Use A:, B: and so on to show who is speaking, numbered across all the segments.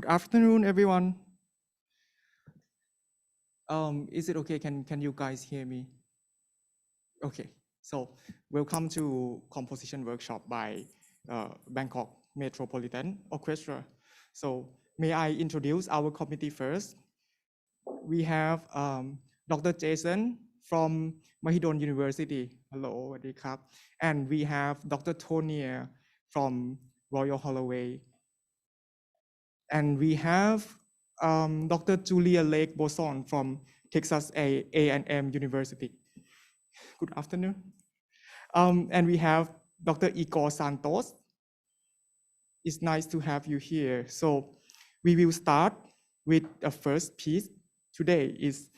A: Good afternoon, everyone. Is it okay? Can you guys hear me? Okay. So welcome to composition workshop by Bangkok Metropolitan Orchestra. So may I introduce our committee first? We have Dr. Jason from Mahidol University. Hello, sawasdee krab. And we have Dr. Tonia from Royal Holloway. And we have Dr. Julia Lake Bozone from Texas A&M University. Good afternoon. And we have Dr. Igor Santos. It's nice to have you here. So we will start with the first piece. Today is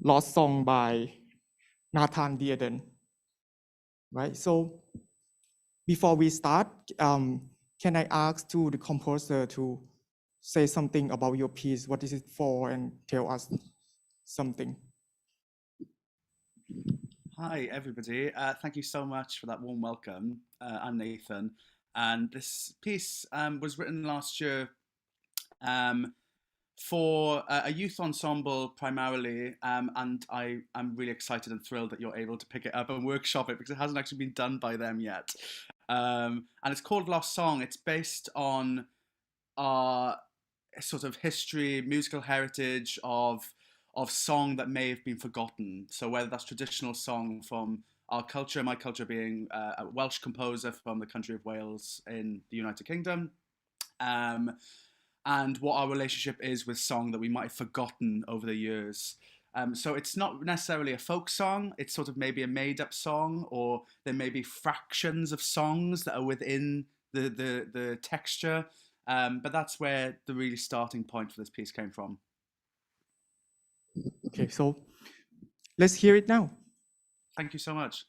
A: Lost Song by Dieden. Right. So before we start, can I ask to the composer to say something about your piece? What is it for, and tell us something.
B: Hi, everybody. Thank you so much for that warm welcome. I'm Nathan, and this piece was written last year for a youth ensemble primarily, and I'm really excited and thrilled that you're able to pick it up and workshop it because it hasn't actually been done by them yet. And it's called Lost Song. It's based on our sort of history, musical heritage of song that may have been forgotten. So whether that's traditional song from our culture, my culture being a Welsh composer from the country of Wales in the United Kingdom, and what our relationship is with song that we might have forgotten over the years. So it's not necessarily a folk song, it's sort of maybe a made-up song, or there may be fractions of songs that are within the texture. But that's where the really starting point for this piece came from.
A: Okay, so let's hear it now.
B: Thank you so much.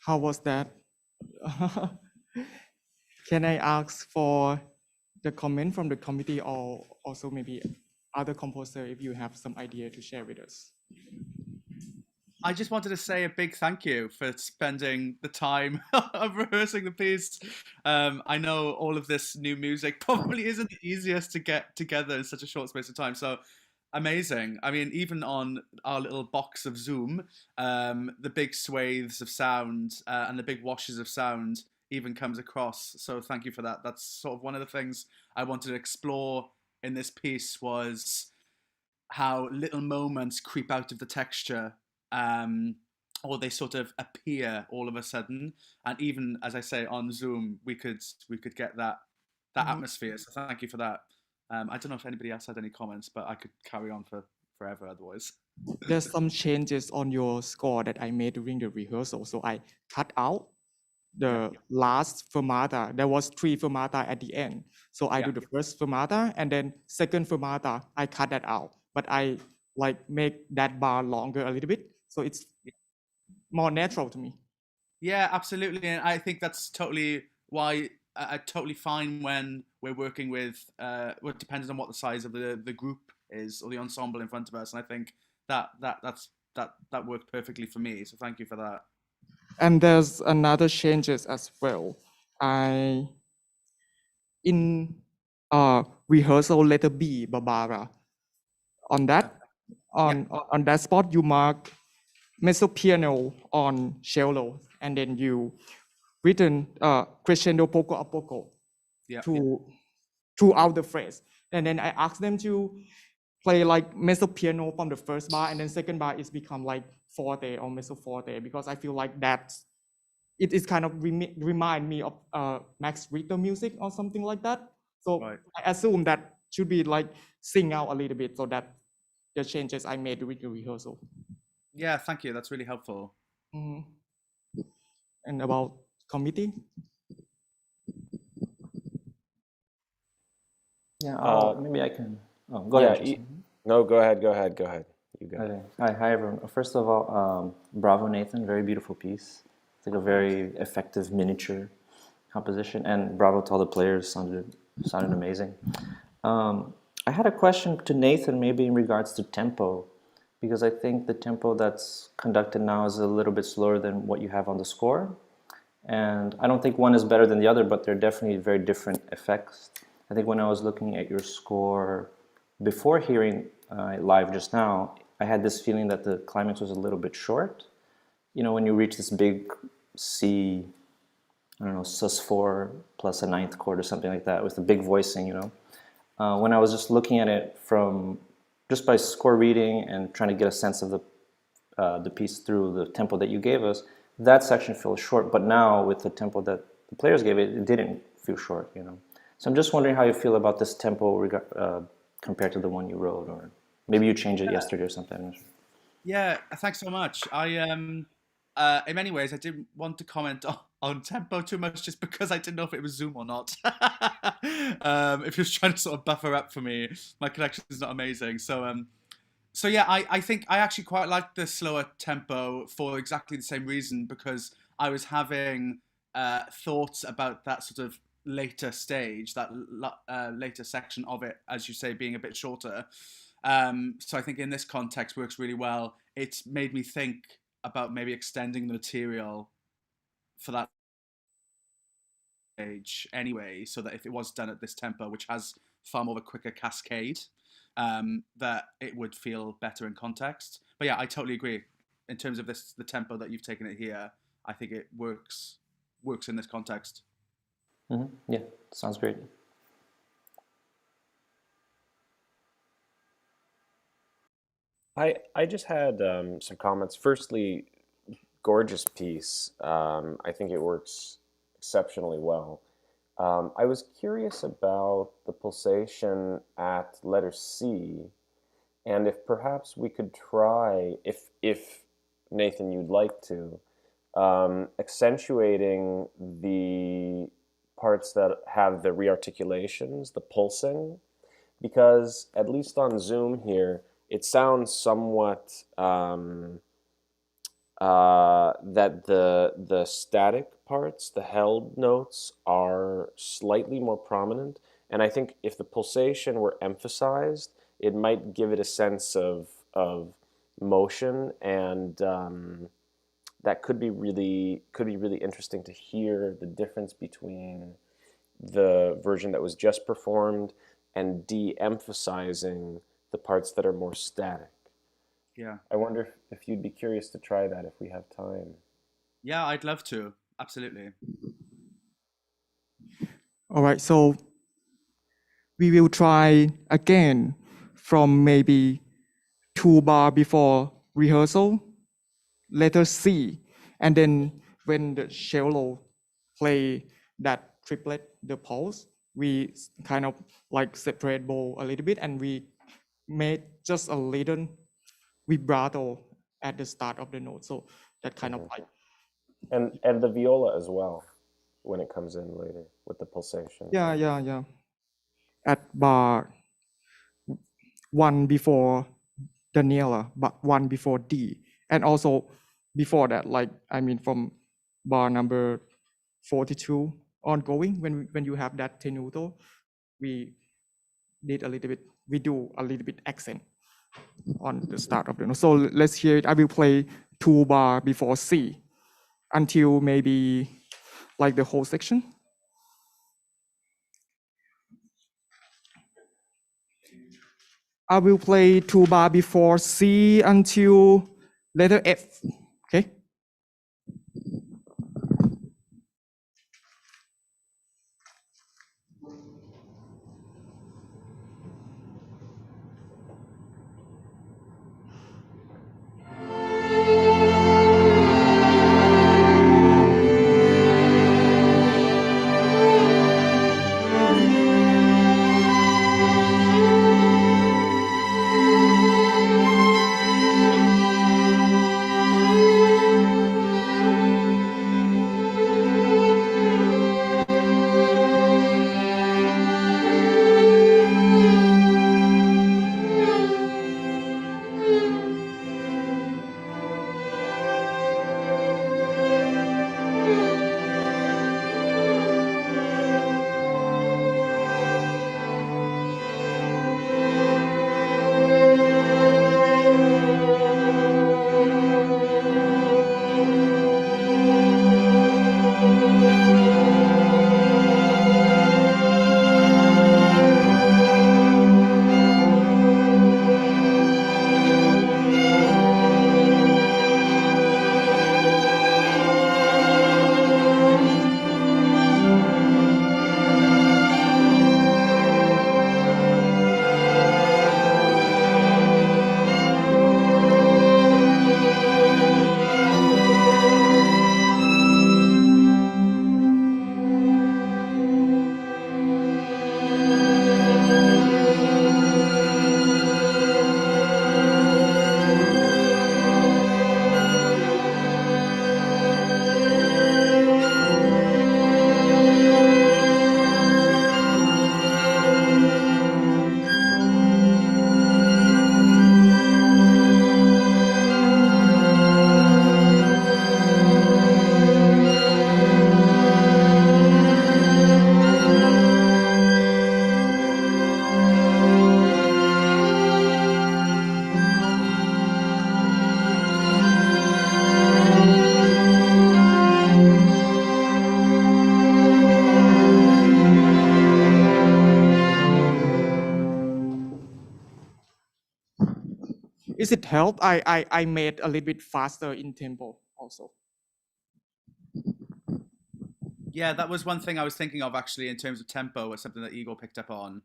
A: How was that? Can I ask for the comment from the committee or also maybe other composer if you have some idea to share with us?
B: I just wanted to say a big thank you for spending the time of rehearsing the piece. I know all of this new music probably isn't the easiest to get together in such a short space of time. So amazing. I mean, even on our little box of Zoom, the big swathes of sound and the big washes of sound even comes across. So thank you for that. That's sort of one of the things I wanted to explore in this piece was how little moments creep out of the texture, um, or they sort of appear all of a sudden. And even as I say on Zoom, we could get that
A: Mhm.
B: atmosphere. So thank you for that. I don't know if anybody else had any comments, but I could carry on for forever otherwise.
A: There's some changes on your score that I made during the rehearsal. So I cut out the last fermata. There was 3 fermata at the end. So I
B: Yeah.
A: do the first fermata and then second fermata, I cut that out. But I like make that bar longer a little bit. So it's more natural to me.
B: Yeah, absolutely, and I think that's totally why I totally fine when we're working with. Well, it depends on what the size of the group is or the ensemble in front of us, and I think that worked perfectly for me. So thank you for that.
A: And there's another changes as well. I in rehearsal letter B, Barbara. On that,
B: Yeah,
A: on that spot, you mark mezzo piano on cello, and then you written crescendo poco a poco
B: yeah,
A: to throughout the phrase. And then I asked them to play like mezzo piano from the first bar, and then second bar is become like forte or mezzo forte because I feel like that it is kind of remind me of Max Richter music or something like that. So
B: right.
A: I assume that should be like sing out a little bit so that the changes I made during the rehearsal.
B: Yeah, thank you. That's really helpful.
A: Mhm. And about committee,
C: Yeah,
D: Uh,
C: maybe I can. Oh, go
D: yeah,
C: ahead, Jason.
D: no, go ahead, go ahead, go ahead. You go.
C: Okay. Hi, everyone. First of all, bravo, Nathan. Very beautiful piece. It's like a very effective miniature composition, and bravo to all the players. Sounded amazing. I had a question to Nathan, maybe in regards to tempo, because I think the tempo that's conducted now is a little bit slower than what you have on the score. And I don't think one is better than the other, but they're definitely very different effects. I think when I was looking at your score before hearing it live just now, I had this feeling that the climax was a little bit short. You know, when you reach this big C, I don't know, sus4 plus a ninth chord or something like that with the big voicing, you know. When I was just looking at it from just by score reading and trying to get a sense of the piece through the tempo that you gave us, that section feels short. But now with the tempo that the players gave it, it didn't feel short, you know. So I'm just wondering how you feel about this tempo compared to the one you wrote, or maybe you changed it yesterday or something. I'm not sure.
B: Yeah, thanks so much. In many ways, I didn't want to comment on tempo too much, just because I didn't know if it was Zoom or not. If you're trying to sort of buffer up for me, my connection is not amazing. So yeah, I think I actually quite like the slower tempo for exactly the same reason, because I was having thoughts about that sort of later stage, that later section of it, as you say, being a bit shorter. So I think in this context works really well. It's made me think about maybe extending the material for that stage anyway, so that if it was done at this tempo, which has far more of a quicker cascade, that it would feel better in context. But yeah, I totally agree. In terms of the tempo that you've taken it here, I think it works in this context.
C: Yeah, sounds great.
D: I just had some comments. Firstly, gorgeous piece. I think it works exceptionally well. I was curious about the pulsation at letter C, and if perhaps we could try, if Nathan, you'd like to, accentuating the parts that have the rearticulations, the pulsing, because at least on Zoom here, it sounds somewhat that the static parts, the held notes, are slightly more prominent. And I think if the pulsation were emphasized, it might give it a sense of motion, and that could be really interesting to hear the difference between the version that was just performed and de-emphasizing the parts that are more static.
B: Yeah.
D: I wonder if you'd be curious to try that if we have time.
B: Yeah, I'd love to. Absolutely.
A: All right, so we will try again from maybe 2 bar before rehearsal, letter C, and then when the cello play that triplet, the pulse, we kind of like separate bow a little bit, and we made just a little vibrato at the start of the note. So that kind of like
D: And the viola as well, when it comes in later with the pulsation.
A: yeah. At bar 1 before Daniela, but 1 before D, and also before that, like I mean from bar number 42 ongoing, when you have that tenuto, we did a little bit, we do a little bit accent on the start of the note. So let's hear it. I will play 2 bar before C until maybe like the whole section. I will play 2 bar before C until letter F. Okay. Is it help? I made a little bit faster in tempo also.
B: Yeah, that was one thing I was thinking of actually in terms of tempo, was something that Igor picked up on.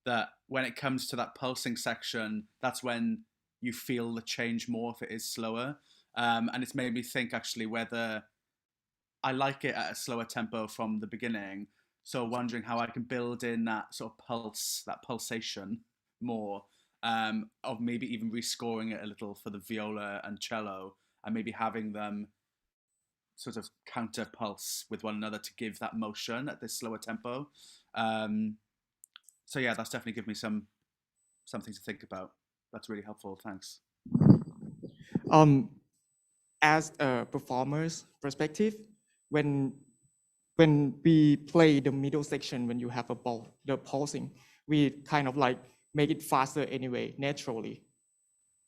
B: That when it comes to that pulsing section, that's when you feel the change more if it is slower. And it's made me think actually whether I like it at a slower tempo from the beginning. So wondering how I can build in that sort of pulse, that pulsation more, of maybe even rescoring it a little for the viola and cello, and maybe having them sort of counter pulse with one another to give that motion at this slower tempo. So yeah, that's definitely given me something to think about. That's really helpful. Thanks.
A: Um, as a performer's perspective, when we play the middle section, when you have a ball, the pulsing, we kind of like make it faster anyway, naturally,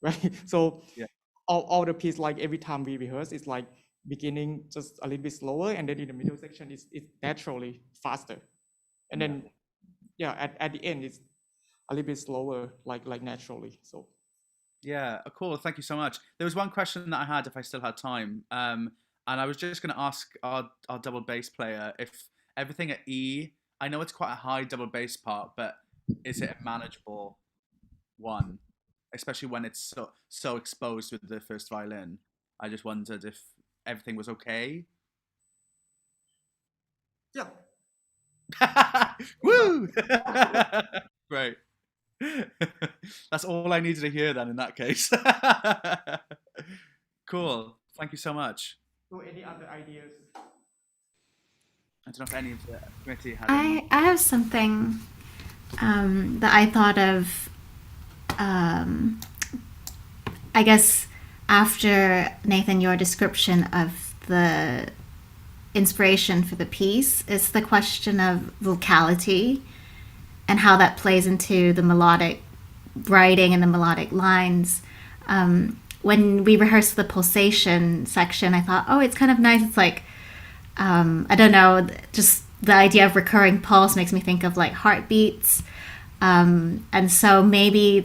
A: right? So
B: Yeah.
A: all the piece, like every time we rehearse, it's like beginning just a little bit slower, and then in the middle section, it's naturally faster, and then at the end, it's a little bit slower, like naturally. So
B: Yeah, cool. Thank you so much. There was one question that I had, if I still had time, and I was just going to ask our double bass player if everything at E. I know it's quite a high double bass part, but is it a manageable one, especially when it's so exposed with the first violin? I just wondered if everything was okay.
A: yeah.
B: Woo! Great. That's all I needed to hear then in that case. Cool. Thank you so much.
A: So any other ideas?
B: I don't know if any of the committee had any.
E: I have something that I thought of. I guess after Nathan, your description of the inspiration for the piece is the question of vocality and how that plays into the melodic writing and the melodic lines. When we rehearsed the pulsation section, I thought, oh, it's kind of nice. It's like, I don't know, just the idea of recurring pulse makes me think of like heartbeats. And so maybe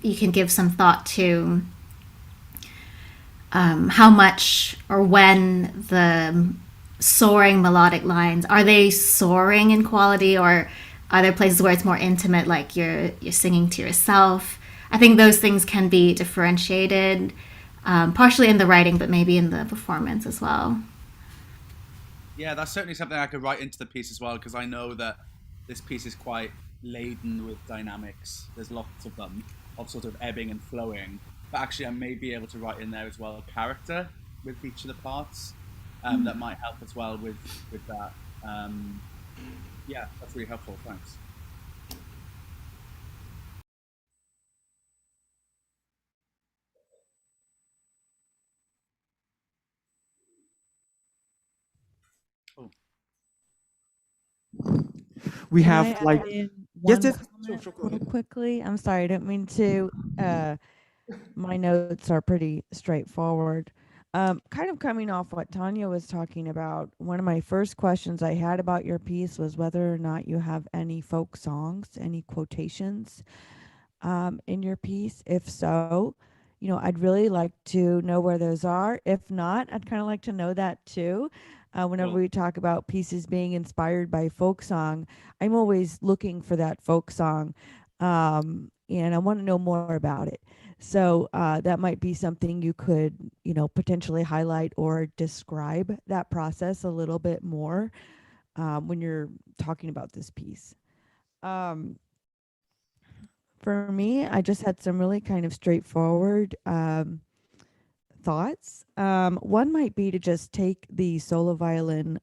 E: you can give some thought to how much or when the soaring melodic lines, are they soaring in quality, or are there places where it's more intimate, like you're singing to yourself? I think those things can be differentiated, partially in the writing, but maybe in the performance as well.
B: Yeah, that's certainly something I could write into the piece as well, because I know that this piece is quite laden with dynamics. There's lots of them, of sort of ebbing and flowing. But actually, I may be able to write in there as well character with each of the parts. That might help as well with that. Yeah, that's really helpful. Thanks. Oh.
A: We
F: Can
A: have
F: I
A: like
F: add in
A: yes,
F: one
A: yes,
F: comment
A: sure, go
F: real
A: ahead.
F: quickly? I'm sorry, I didn't mean to. My notes are pretty straightforward. Kind of coming off what Tonia was talking about, one of my first questions I had about your piece was whether or not you have any folk songs, any quotations in your piece. If so, I'd really like to know where those are. If not, I'd kind of like to know that too. Whenever
B: Cool.
F: we talk about pieces being inspired by folk song, I'm always looking for that folk song, and I want to know more about it. So that might be something you could, potentially highlight or describe that process a little bit more when you're talking about this piece. For me, I just had some really kind of straightforward thoughts. One might be to just take the solo violin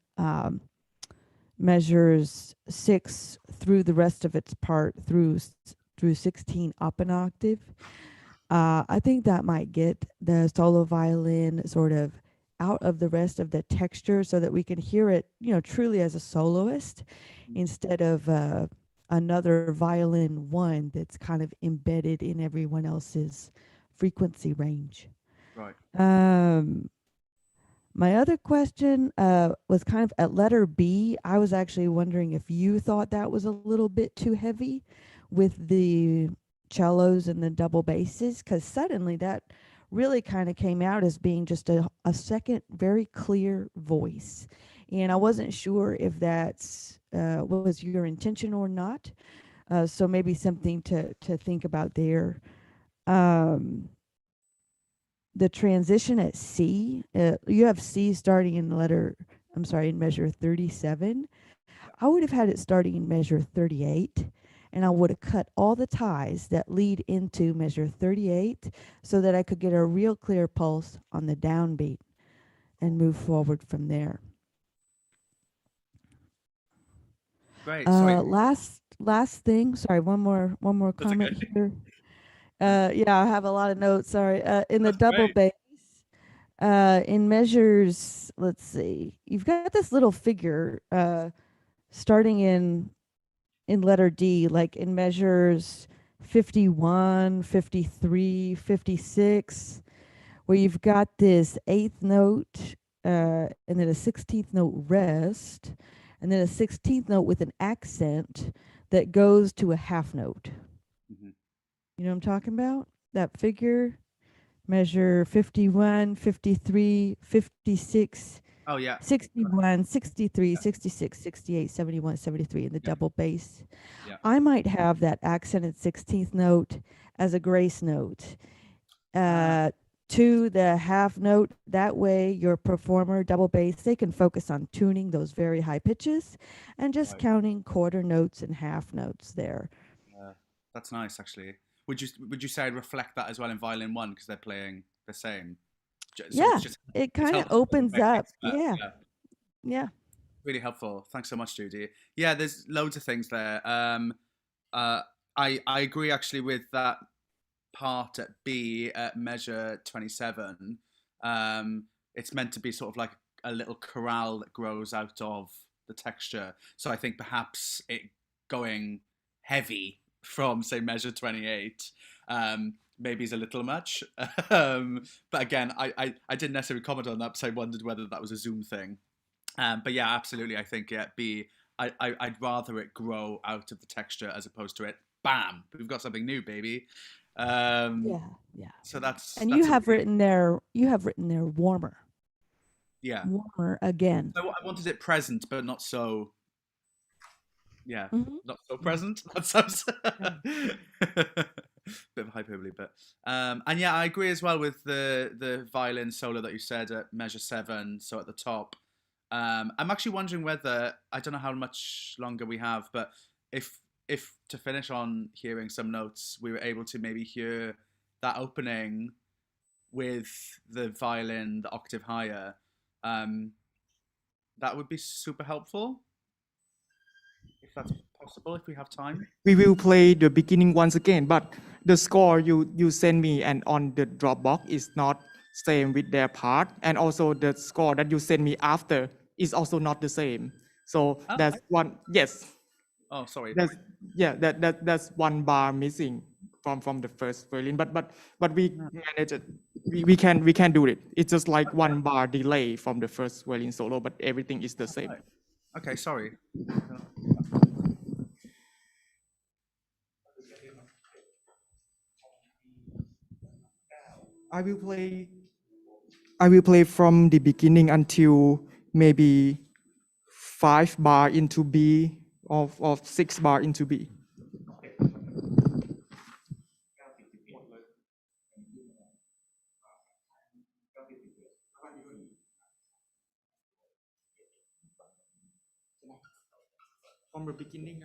F: measures 6 through the rest of its part through 16 up an octave. I think that might get the solo violin sort of out of the rest of the texture so that we can hear it, truly as a soloist instead of another violin one that's kind of embedded in everyone else's frequency range.
B: Right.
F: My other question was kind of at letter B. I was actually wondering if you thought that was a little bit too heavy with the cellos and the double basses, because suddenly that really kind of came out as being just a second very clear voice. And I wasn't sure if that's was your intention or not. So maybe something to think about there. The transition at C, you have C starting in in measure 37. I would have had it starting in measure 38, and I would have cut all the ties that lead into measure 38 so that I could get a real clear pulse on the downbeat and move forward from there.
B: Great. Sorry.
F: Last thing, sorry, one more
B: That's
F: comment
B: okay.
F: here. Yeah, I have a lot of notes, sorry. In the
B: That's
F: double
B: great.
F: bass, In measures, let's see, you've got this little figure starting in letter D, like in measures 51, 53, 56, where you've got this eighth note and then a 16th note rest, and then a 16th note with an accent that goes to a half note.
B: Mhm.
F: You know what I'm talking about? That figure, measure 51, 53, 56,
B: Oh yeah.
F: 61, 63, 66, 68, 71, 73 in the
B: Yeah.
F: double bass.
B: Yeah.
F: I might have that accented 16th note as a grace note to the half note. That way, your performer, double bass, they can focus on tuning those very high pitches and just
B: Right.
F: counting quarter notes and half notes there.
B: That's nice, actually. Would you say I'd reflect that as well in violin one because they're playing the same? So
F: Yeah,
B: it's just
F: it
B: it's
F: kind of
B: helpful.
F: opens up. Yeah,
B: Yeah,
F: yeah.
B: really helpful. Thanks so much, Judy. Yeah, there's loads of things there. I agree actually with that part at B at measure 27. It's meant to be sort of like a little chorale that grows out of the texture. So I think perhaps it going heavy from say measure 28 maybe is a little much. But again, I didn't necessarily comment on that because I wondered whether that was a Zoom thing. But yeah, absolutely. I think B. I'd rather it grow out of the texture as opposed to it. Bam! We've got something new, baby.
F: Yeah, yeah.
B: So that's
F: And
B: that's
F: you
B: a
F: have
B: really,
F: written there, warmer,
B: yeah.
F: warmer again.
B: So I wanted it present, but not so yeah,
F: Hmm.
B: not so
F: Yeah.
B: present. That sounds
F: Yeah.
B: bit of hyperbole, but and yeah, I agree as well with the violin solo that you said at measure 7. So at the top, I'm actually wondering whether I don't know how much longer we have, but if to finish on hearing some notes, we were able to maybe hear that opening with the violin the octave higher, um, that would be super helpful if that's possible, if we have time.
A: We will play the beginning once again, but the score you send me and on the Dropbox is not same with their part, and also the score that you send me after is also not the same. So
B: Oh,
A: that's one. Yes,
B: oh sorry.
A: that's that's one bar missing from the first violin. But we manage it. We can do it. It's just like one bar delay from the first violin solo, but everything is the same.
B: Right. Okay, sorry.
A: I will play. I will play from the beginning until maybe 5 bar into B of 6 bar into B. From the beginning.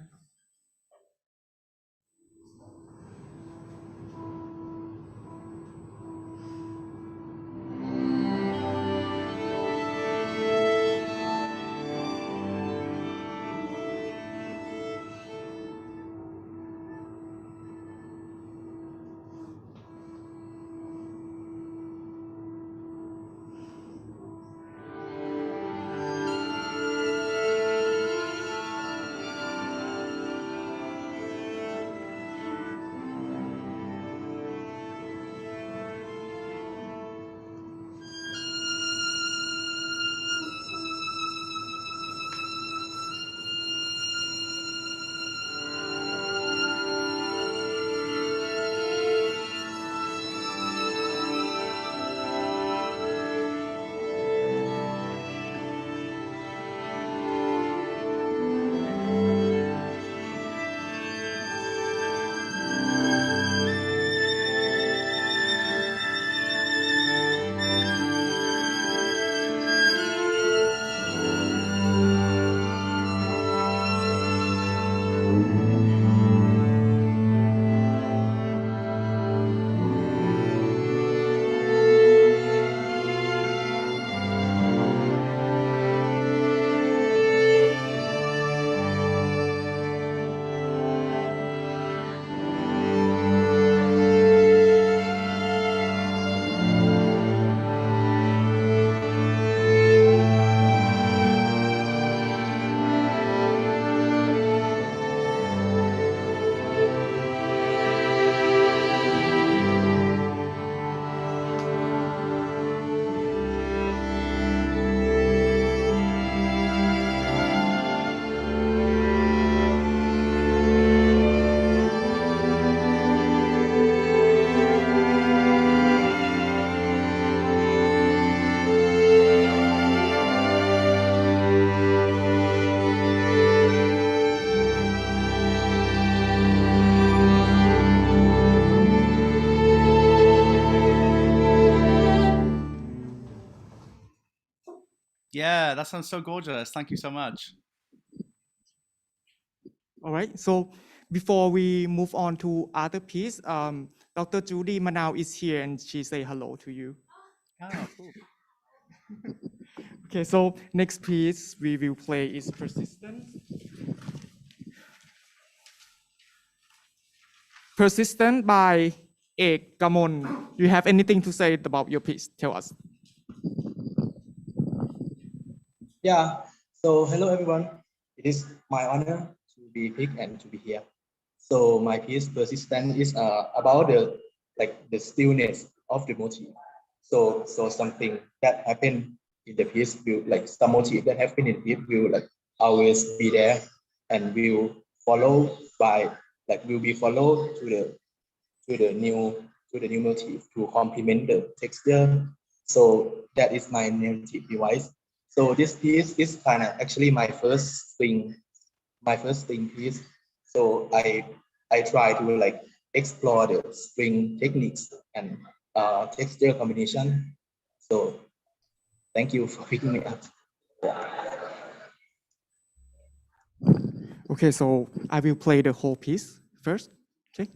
B: Yeah, that sounds so gorgeous. Thank you so much.
A: All right. So before we move on to other piece, Dr. Judy Manau is here and she say hello to you.
B: Oh, cool.
A: Okay. So next piece we will play is Persistent. Persistent by Ekkamon. You have anything to say about your piece? Tell us.
G: Yeah, so hello everyone. It is my honor to be picked and to be here. So my piece Persistent is about the stillness of the motif. So something that happened in the piece will some motif that happened in the piece will always be there and will follow by will be followed to the new motif to complement the texture. So that is my narrative device. So this piece is kind of actually my first string piece. So I try to explore the string techniques and texture combination. So thank you for picking me up.
A: Okay, so I will play the whole piece first. Okay.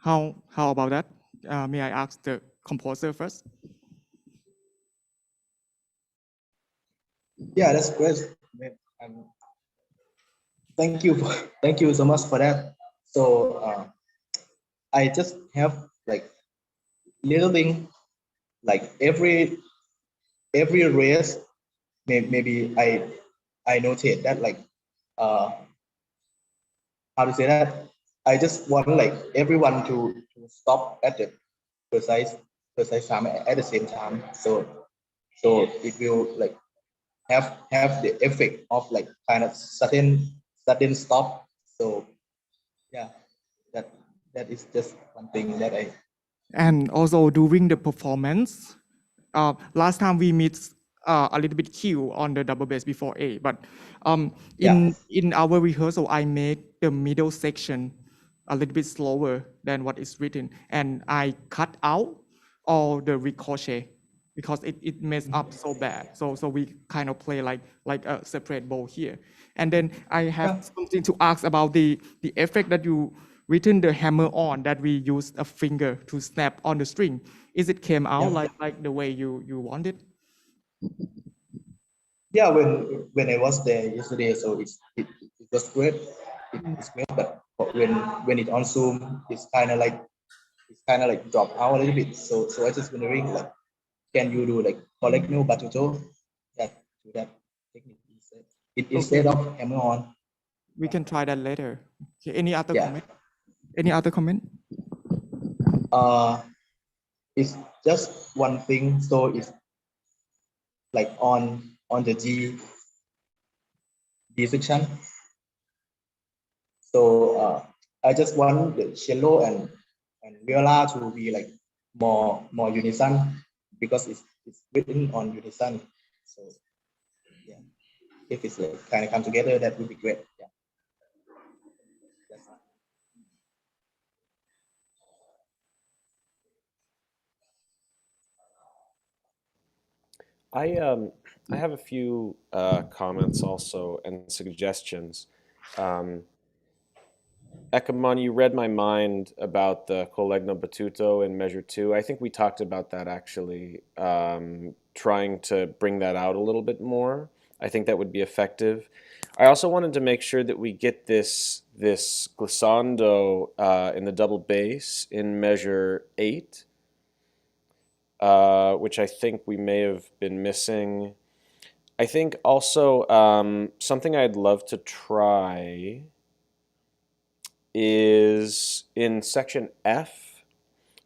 A: How about that? May I ask the composer first?
G: Yeah, that's great. Um, thank you, thank you so much for that. So I just have like little thing, like every race, maybe I noted that like uh how to say that, I just want like everyone to stop at the precise precise time at the same time. So it will like have the effect of like kind of sudden stop. So yeah, that that is just one thing that I
A: And also during the performance, last time we missed a little bit Q on the double bass before A, but
G: yeah
A: in our rehearsal, I make the middle section a little bit slower than what is written, and I cut out all the ricochet because it messed up so bad. So we kind of play like a separate bow here. And then I have
G: yeah
A: something to ask about the effect that you written the hammer on, that we used a finger to snap on the string. Is it came out
G: yeah
A: like the way you wanted?
G: yeah. When I was there yesterday, so it was great. It's great, but when it on Zoom, it's kind of like drop out a little bit. So I just wondering like, can you do like collect no batuto that to that technique instead,
A: Okay,
G: instead of hammer on?
A: we can try that later. Okay, any other
G: Yeah.
A: comment? Any other comment?
G: Uh, it's just one thing. So it's like on the G section. So I just want the cello and viola to be like more unison because it's written on unison. So yeah, if it's like kind of come together, that would be great. Yeah. That's all.
D: I have a few comments also and suggestions. Um, Ekkamon, you read my mind about the Collegno Batuto in measure two. I think we talked about that actually, trying to bring that out a little bit more. I think that would be effective. I also wanted to make sure that we get this glissando in the double bass in measure 8, which I think we may have been missing. I think also something I'd love to try is in section F,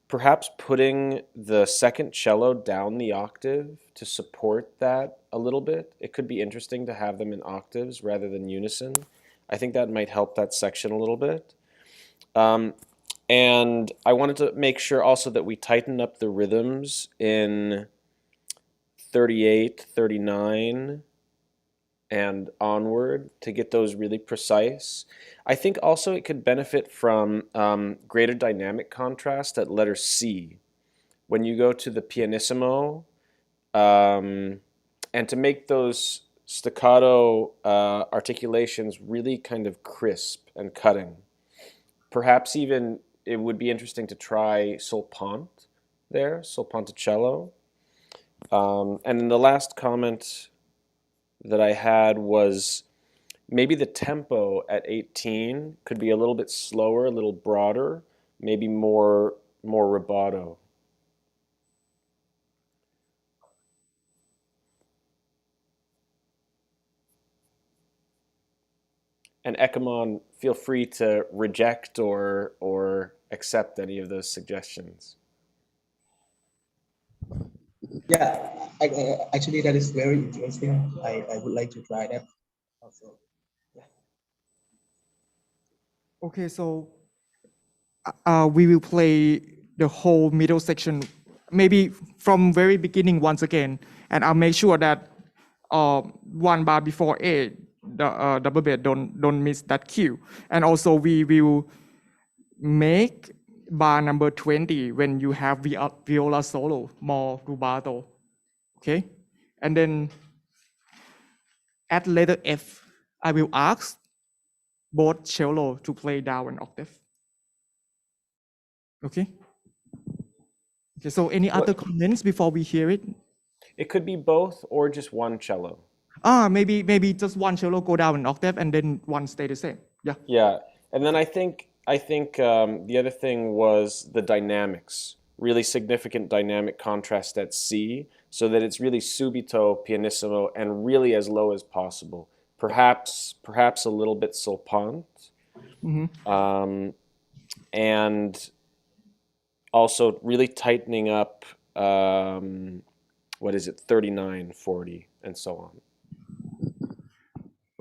D: perhaps putting the second cello down the octave to support that a little bit. It could be interesting to have them in octaves rather than unison. I think that might help that section a little bit. And I wanted to make sure also that we tighten up the rhythms in 38, 39, and onward to get those really precise. I think also it could benefit from greater dynamic contrast at letter C. When you go to the pianissimo, and to make those staccato articulations really kind of crisp and cutting. Perhaps even it would be interesting to try solpont there, solponticello. And then the last comment that I had was maybe the tempo at 18 could be a little bit slower, a little broader, maybe more rubato. And Ekkamon, feel free to reject or accept any of those suggestions.
G: Yeah, actually, that is very interesting. I would like to try that also. Yeah.
A: Okay, so we will play the whole middle section, maybe from very beginning once again, and I'll make sure that one bar before A, the double bass don't miss that cue, and also we will make bar number 20 when you have viola solo more rubato, okay, and then at letter F, I will ask both cello to play down an octave. Okay. Okay, so any other comments before we hear it?
D: It could be both or just one cello.
A: Maybe just one cello go down an octave and then one stay the same. Yeah.
D: Yeah, and then I think the other thing was the dynamics, really significant dynamic contrast at C, so that it's really subito, pianissimo, and really as low as possible. Perhaps a little bit solpant, and also really tightening up. 39, 40, and so on.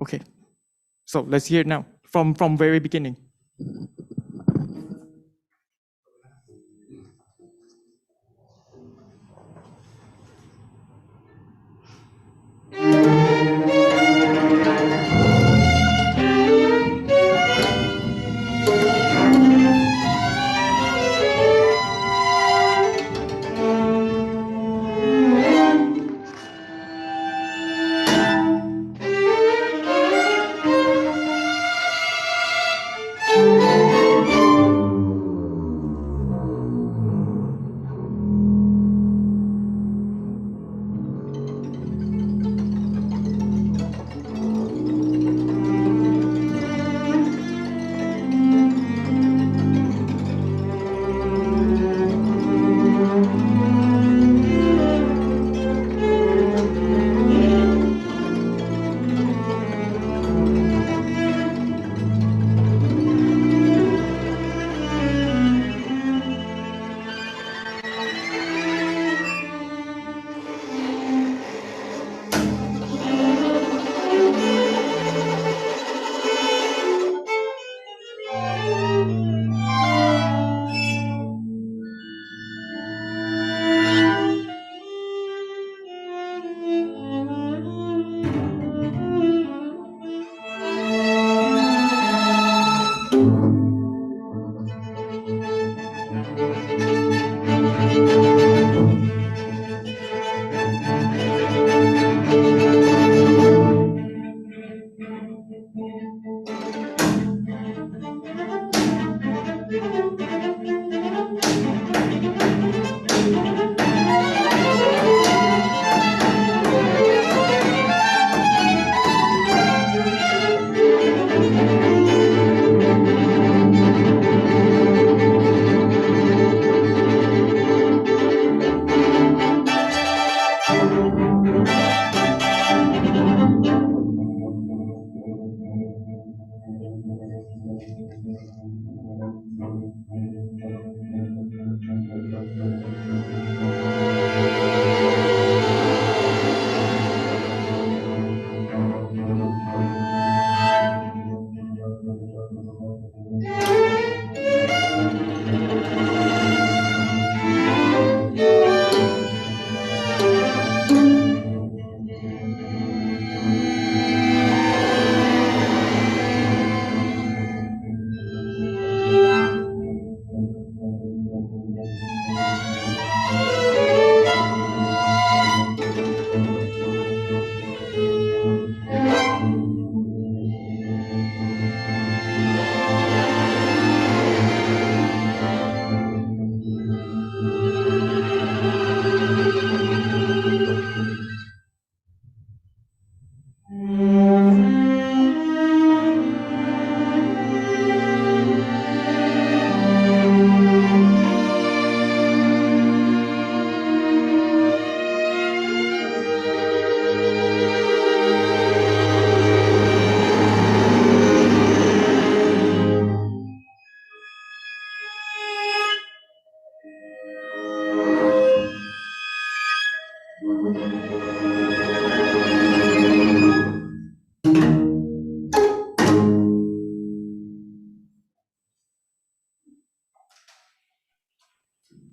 A: Okay. So let's hear it now from very beginning.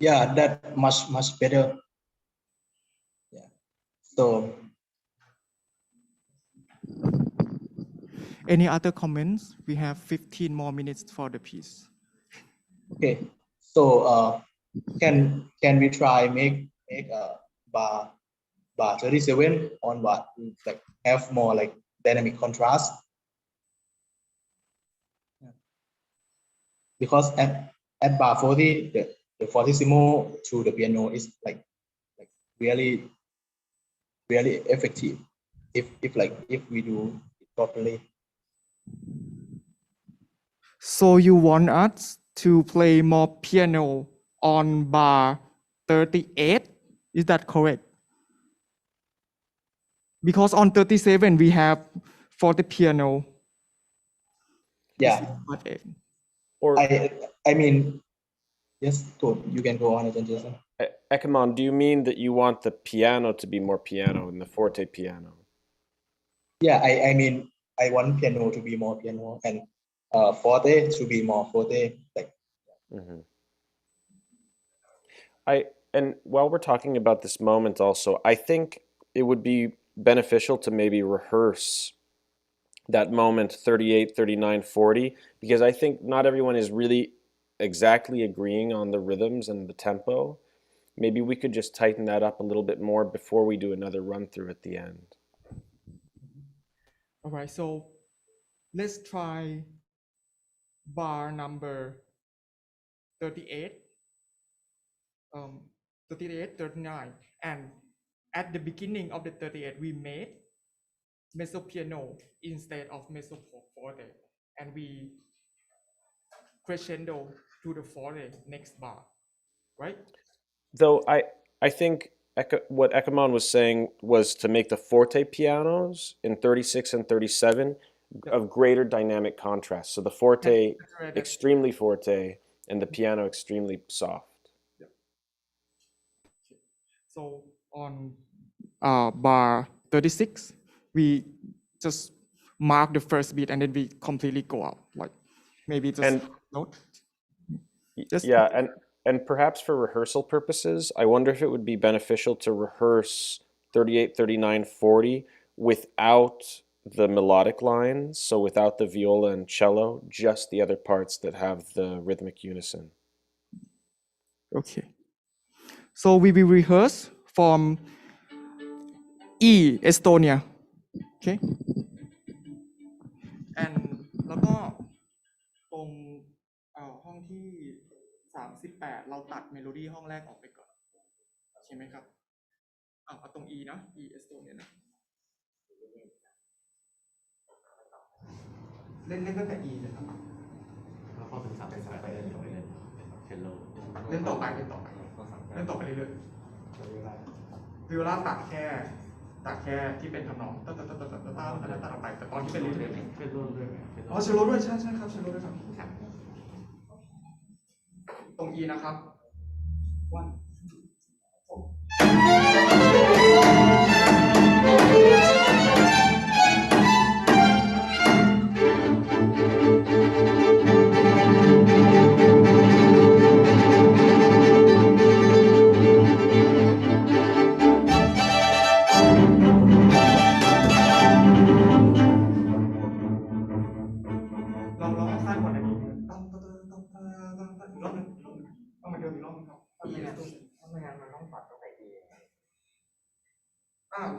G: Yeah, that much better. Yeah. So
A: Any other comments? We have 15 more minutes for the piece.
G: okay. So can we try make bar 37 on what, like have more like dynamic contrast? Yeah. Because at bar 40, the fortissimo to the piano is like really effective if we do it properly.
A: So you want us to play more piano on bar 38? Is that correct? Because on 37 we have forte piano.
G: Yeah.
D: Or
G: I mean, yes, go. You can go on, Jason.
D: Ekkamon, do you mean that you want the piano to be more piano and the forte piano?
G: Yeah, I mean, I want piano to be more piano and forte to be more forte. Like,
D: And while we're talking about this moment also, I think it would be beneficial to maybe rehearse that moment 38, 39, 40, because I think not everyone is really exactly agreeing on the rhythms and the tempo. Maybe we could just tighten that up a little bit more before we do another run through at the end.
A: All right, so let's try bar number 38, 38, 39, and at the beginning of the 38, we made mezzo piano instead of mezzo forte, and we crescendo to the forte next bar, right?
D: Though I think what Ekkamon was saying was to make the forte pianos in 36 and 37 of greater dynamic contrast. So the forte extremely forte and the piano extremely soft.
A: So on bar 36, we just mark the first beat and then we completely go out, like maybe just note.
D: Yeah, and perhaps for rehearsal purposes, I wonder if it would be beneficial to rehearse 38, 39, 40 without the melodic lines, so without the viola and cello, just the other parts that have the rhythmic unison.
A: Okay. So we will rehearse from E, Estonia. Okay. And แล้วก็ตรงห้องที่38เราตัดเมโลดี้ห้องแรกออกไปก่อนใช่ไหมครับเอาตรง E นะ E Estonia นะเล่นตั้งแต่ E เลยครับแล้วพอถึง3ไปเล่นต่อไปเล่นเชลโลเล่นต่อไปเรื่อยๆวิโอลาตัดแค่ที่เป็นทำนองตัดออกไปแต่ตอนที่เป็นลิทึมเชลโลด้วยอ๋อเชลโลด้วยใช่ครับเชลโลด้วยครับตรง E นะครับวัน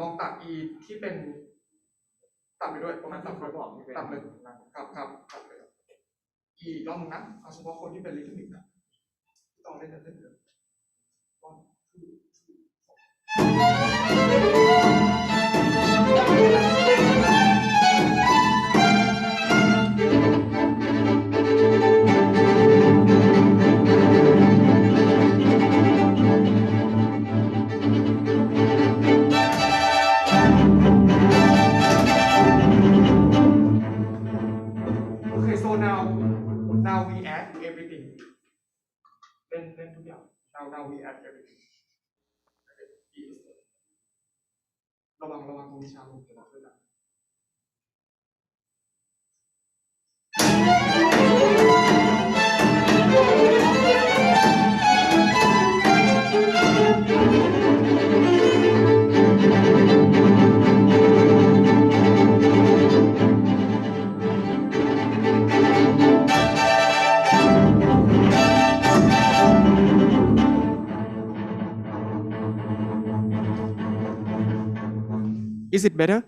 A: ลองตัด E ที่เป็นตัดไปด้วยตรงนั้นตัดเลยครับเลย E รอบนึงนะเอาเฉพาะคนที่เป็นลิทึมิกนะต้องเล่นเลยNow we add everything. Thenทุกอย่าง Now we add everything. ระวังตรงวิชาลงจะบอกด้วยนะ Is it better?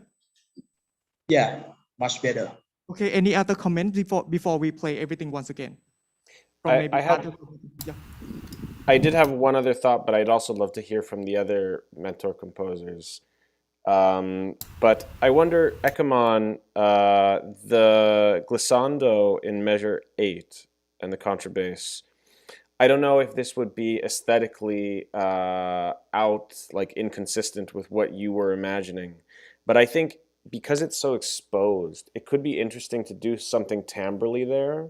G: Yeah, much better.
A: Okay, any other comments before we play everything once again? from maybe
D: I had
A: other. Yeah.
D: I did have one other thought, but I'd also love to hear from the other mentor composers. But I wonder, Ekkamon, the glissando in measure 8 and the contrabass. I don't know if this would be aesthetically like inconsistent with what you were imagining, but I think because it's so exposed, it could be interesting to do something timbrally there.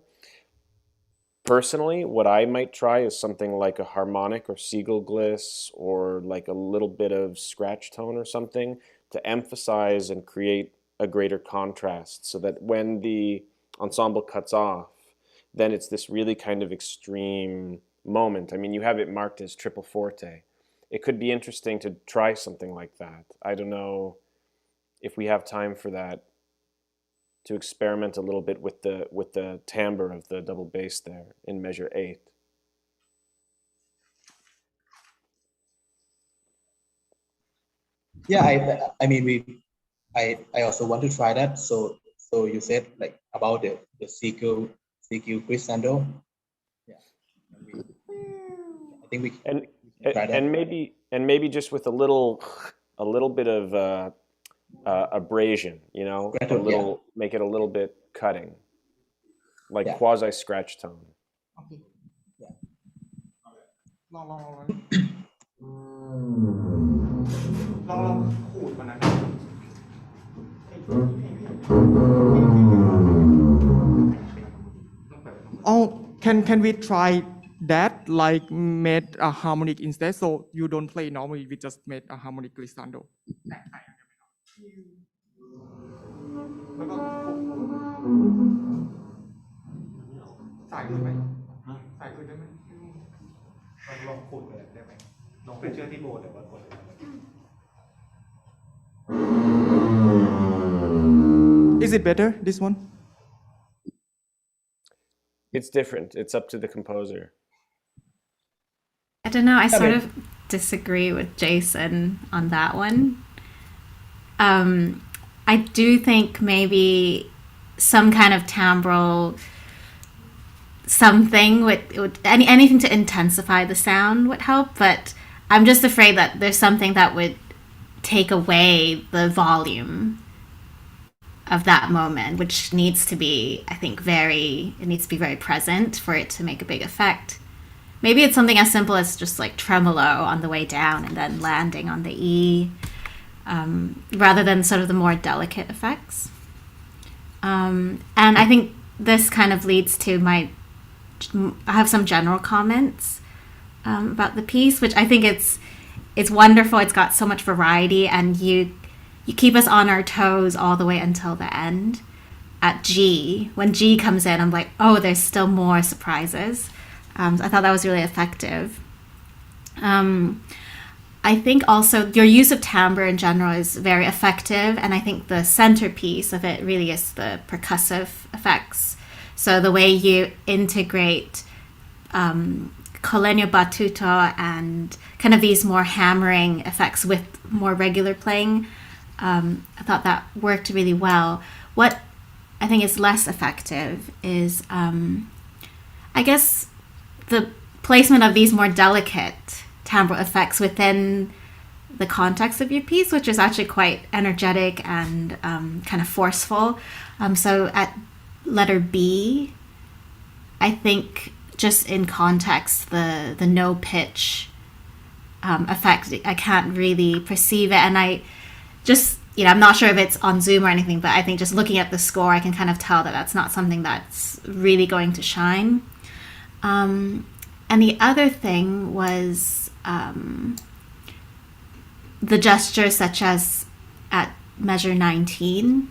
D: Personally, what I might try is something like a harmonic or seagull gliss or like a little bit of scratch tone or something to emphasize and create a greater contrast so that when the ensemble cuts off, then it's this really kind of extreme moment. I mean, you have it marked as triple forte. It could be interesting to try something like that. I don't know if we have time for that, to experiment a little bit with the timbre of the double bass there in measure 8.
G: Yeah, I mean I also want to try that. So you said like about the CQ crescendo. Yeah, I think we
D: And
G: can try that.
D: and maybe just with a little bit of abrasion, you know,
G: Scratch out, yeah.
D: make it a little bit cutting, like
G: Yeah.
D: quasi scratch tone.
A: Okay.
G: Yeah.
A: ลองขูดมันนะ Oh, can we try that, like made a harmonic instead, so you don't play normally, we just made a harmonic glissando. แล้วก็สายขึ้นไหมสายขึ้นได้ไหมลองขุดเลยได้ไหมลองไปเชื่อที่โบสถ์แต่ว่ากด Is it better, this one?
D: It's different. It's up to the composer.
E: I don't know. I sort of disagree with Jason on that one. I do think maybe some kind of timbral, something would anything to intensify the sound would help. But I'm just afraid that there's something that would take away the volume of that moment, which needs to be, I think, very present for it to make a big effect. Maybe it's something as simple as just like tremolo on the way down and then landing on the E, rather than sort of the more delicate effects. And I think this kind of leads to I have some general comments about the piece, which I think it's wonderful. It's got so much variety, and you keep us on our toes all the way until the end. At G, when G comes in, I'm like, oh, there's still more surprises. So I thought that was really effective. I think also your use of timbre in general is very effective, and I think the centerpiece of it really is the percussive effects. So the way you integrate colegno battuto and kind of these more hammering effects with more regular playing, I thought that worked really well. What I think is less effective is, I guess, the placement of these more delicate timbral effects within the context of your piece, which is actually quite energetic and kind of forceful. So at letter B, I think just in context, the no pitch effect, I can't really perceive it. And I just, I'm not sure if it's on Zoom or anything, but I think just looking at the score, I can kind of tell that that's not something that's really going to shine. And the other thing was the gestures such as at measure 19,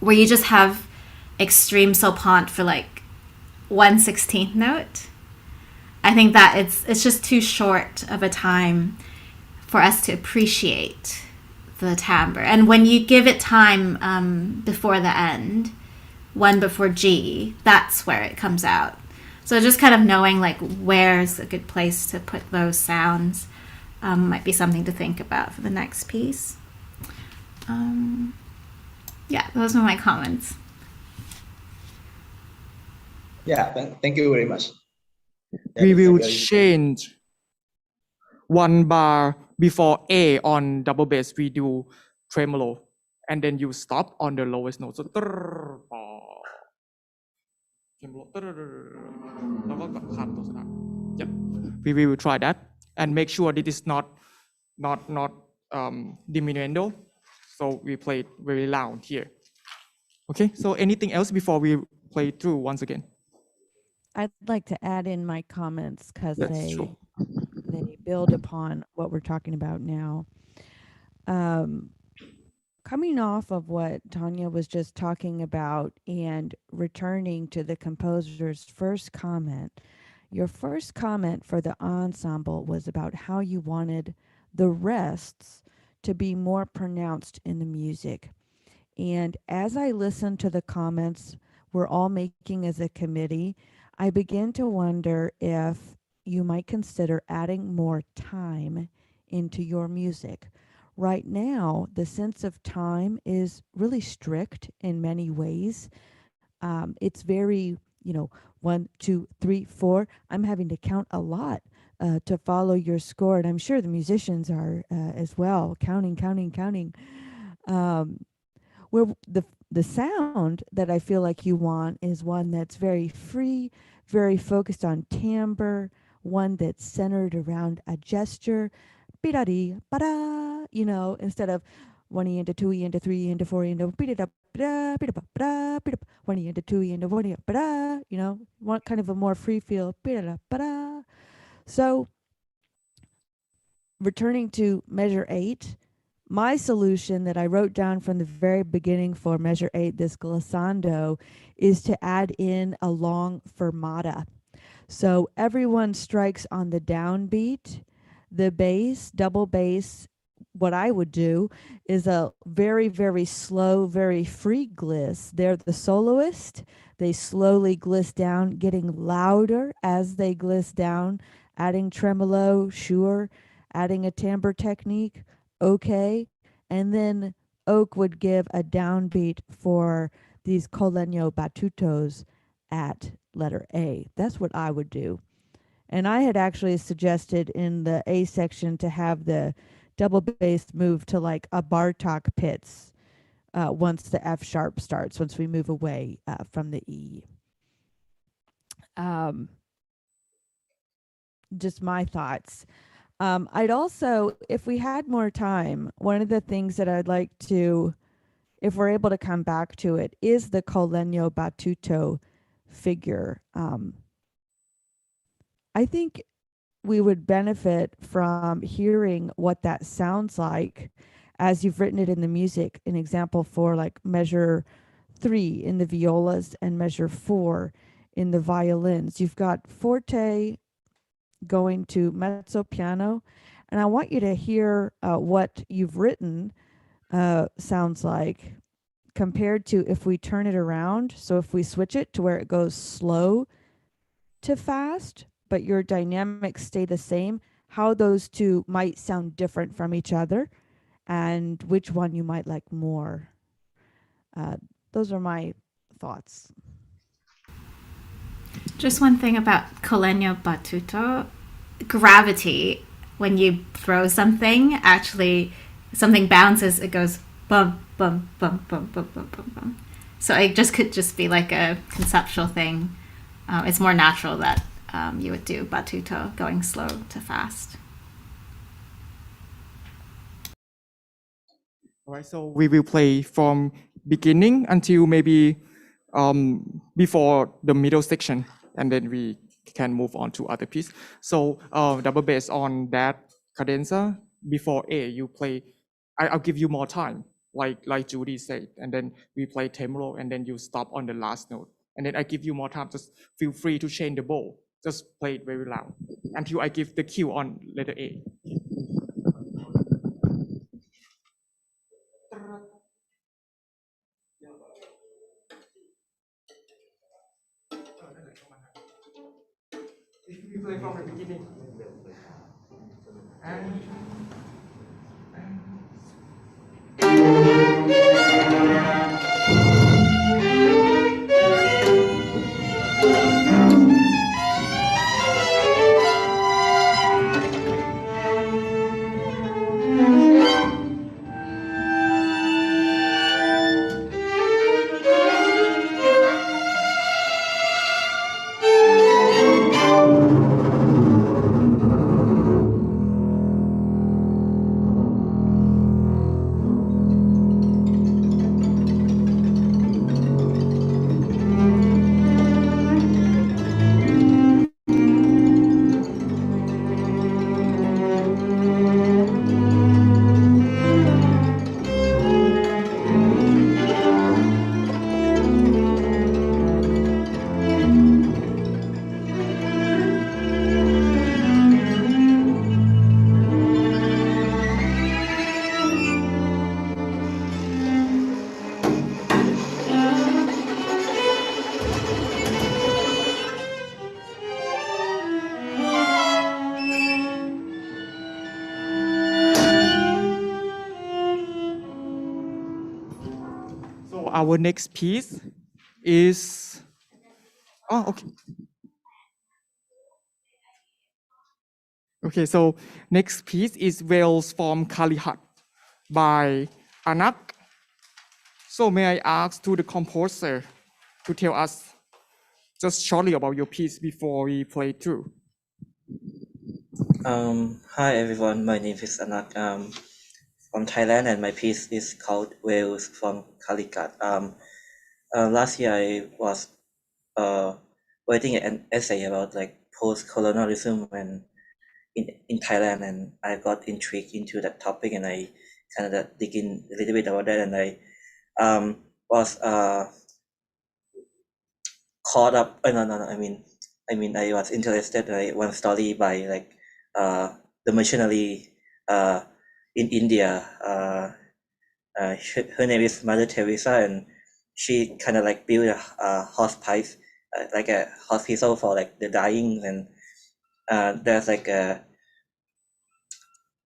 E: where you just have extreme sopant for like 1/16 note. I think that it's just too short of a time for us to appreciate the timbre. And when you give it time before the end, one before G, that's where it comes out. So just kind of knowing like where's a good place to put those sounds might be something to think about for the next piece. Yeah, those are my comments.
G: Yeah, thank you very much. That
A: We
G: is
A: will
G: very-
A: change one bar before A on double bass. We do tremolo, and then you stop on the lowest note. So tremolo, แล้วก็คัดตัวสุดท้าย Yep. We will try that and make sure that it is not diminuendo. So we play it very loud here. Okay. So anything else before we play through once again?
F: I'd like to add in my comments because
A: Yes,
F: they
A: sure.
F: build upon what we're talking about now. Coming off of what Tonia was just talking about and returning to the composer's first comment, your first comment for the ensemble was about how you wanted the rests to be more pronounced in the music. And as I listened to the comments we're all making as a committee, I begin to wonder if you might consider adding more time into your music. Right now, the sense of time is really strict in many ways. It's very, 1, 2, 3, 4. I'm having to count a lot to follow your score, and I'm sure the musicians are as well, counting. Where the sound that I feel like you want is one that's very free, very focused on timbre, one that's centered around a gesture, bida-dee, ba-da, instead of 1 into 2 into 3 into 4 into bida-da, ba-da, bida-ba, ba-da, bida-ba, 1 into 2 into 1 into ba-da, want kind of a more free feel, bida-da, ba-da. So returning to measure 8, my solution that I wrote down from the very beginning for measure 8, this glissando, is to add in a long fermata. So everyone strikes on the downbeat. The bass, double bass, what I would do is a very, very slow, very free gliss. They're the soloist. They slowly gliss down, getting louder as they gliss down, adding tremolo, sure, adding a timbre technique, okay. And then Oak would give a downbeat for these colegno batutos at letter A. That's what I would do. And I had actually suggested in the A section to have the double bass move to like a Bartok Pitts once the F sharp starts, once we move away from the E. Just my thoughts. I'd also, if we had more time, one of the things that I'd like to, if we're able to come back to it, is the colegno batuto figure. I think we would benefit from hearing what that sounds like as you've written it in the music. An example for like measure 3 in the violas and measure 4 in the violins. You've got forte going to mezzo piano, and I want you to hear what you've written sounds like compared to if we turn it around. So if we switch it to where it goes slow to fast, but your dynamics stay the same, how those two might sound different from each other and which one you might like more. Those are my thoughts.
E: Just one thing about colegno battuto. Gravity, when you throw something, actually something bounces, it goes bum, bum, bum, bum, bum, bum, bum, bum. So it just could just be like a conceptual thing. It's more natural that you would do battuto going slow to fast.
A: All right, so we will play from beginning until maybe before the middle section, and then we can move on to other piece. So double bass on that cadenza before A, you play. I'll give you more time, like Judy said, and then we play tremolo, and then you stop on the last note, and then I give you more time. Just feel free to change the bow. Just play it very loud until I give the cue on letter A. We play from the beginning. And our next piece is, oh, okay. Okay, so next piece is Wails from Kalighat by Anak. So may I ask to the composer to tell us just shortly about your piece before we play through.
C: Hi everyone, my name is Anak from Thailand, and my piece is called Wails from Kalighat. Last year I was writing an essay about like post-colonialism and in Thailand, and I got intrigued into that topic, and I kind of dig in a little bit about that, and I was caught up. No. I mean, I was interested in one story by like the missionary in India. Her name is Mother Teresa, and she kind of like built a hospice, like a hospital for like the dying, and there's like a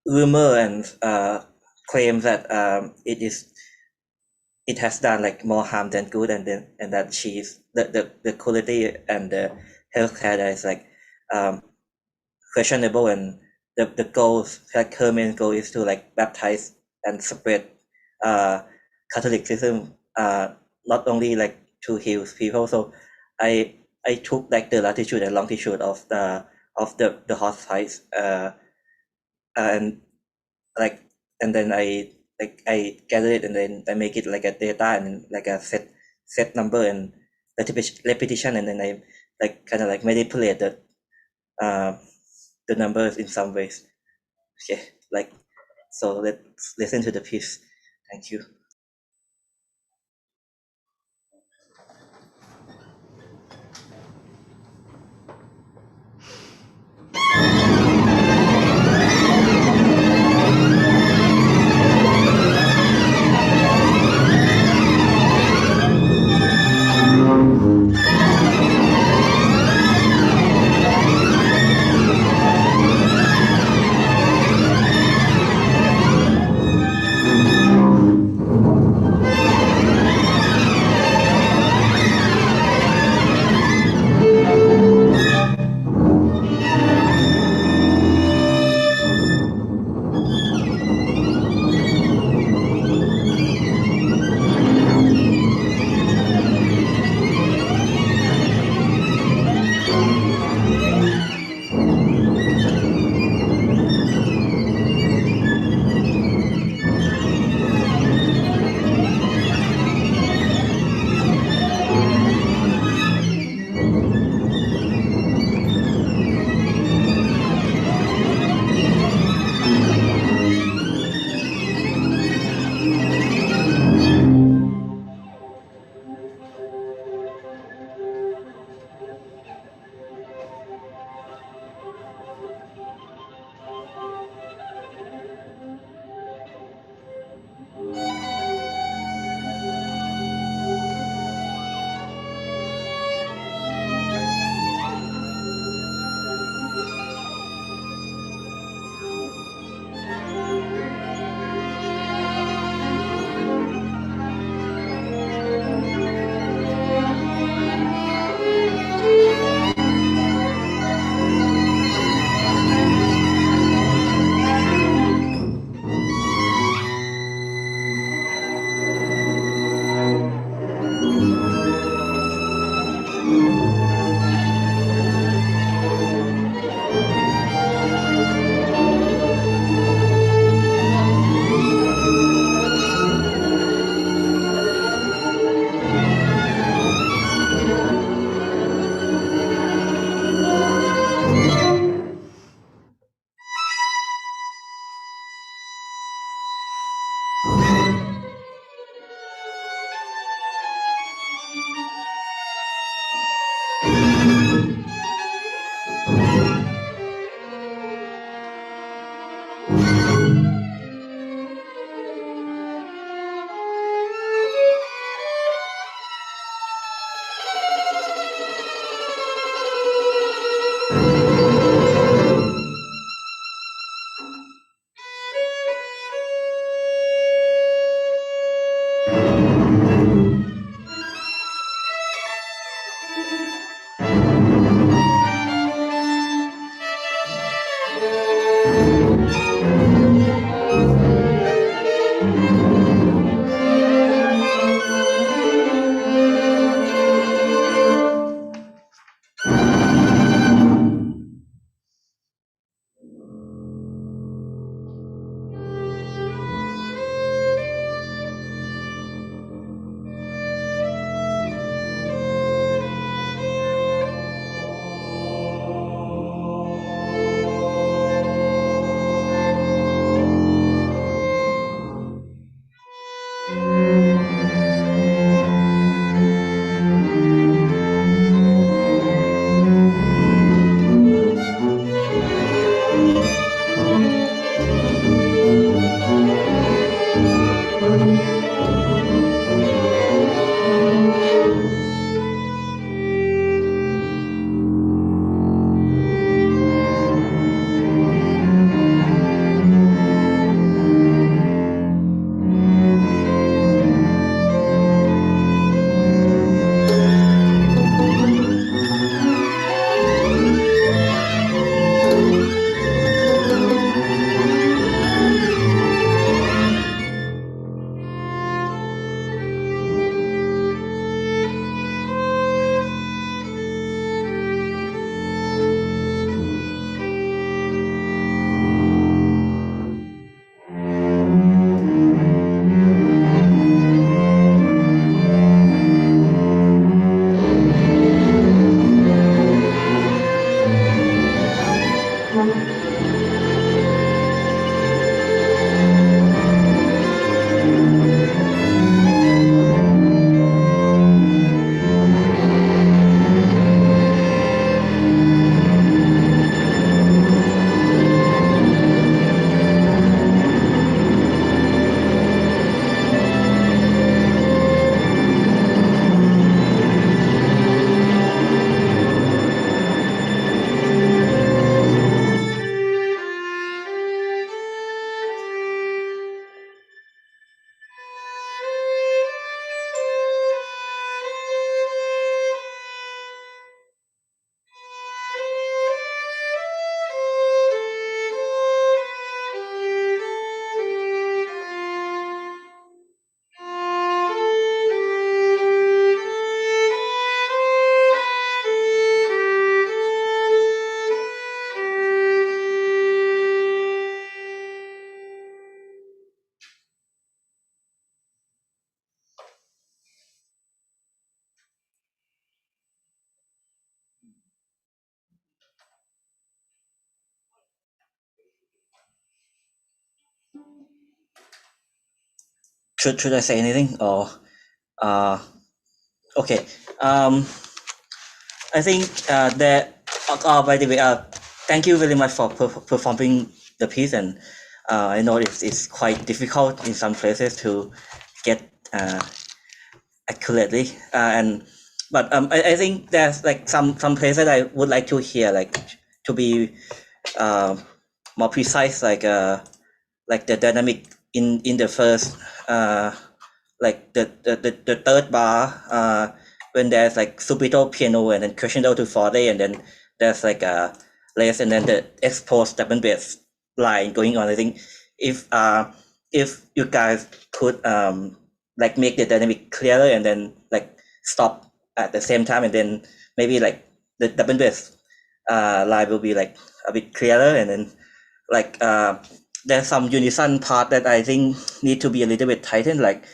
C: rumor and claim that it has done like more harm than good, and that she's the quality and the healthcare that is like questionable, and the goals, like her main goal is to like baptize and spread Catholicism, not only like to heal people. So I took like the latitude and longitude of the hospice, and like, and then I gather it, and then I make it like a data and like a set number and repetition, and then I like kind of like manipulate the numbers in some ways. Okay, like, so let's listen to the piece. Thank you.
H: Should I say anything or okay? I think that by the way, thank you very much for performing the piece, and I know it's quite difficult in some places to get accurately, but I think there's like some places I would like to hear, like to be more precise, like the dynamic in the first like the third bar when there's like subito piano and then crescendo to forte, and then there's like a lace and then the exposed double bass line going on. I think if you guys could like make the dynamic clearer and then like stop at the same time, and then maybe like the double bass line will be like a bit clearer, and then like there's some unison part that I think need to be a little bit tightened, like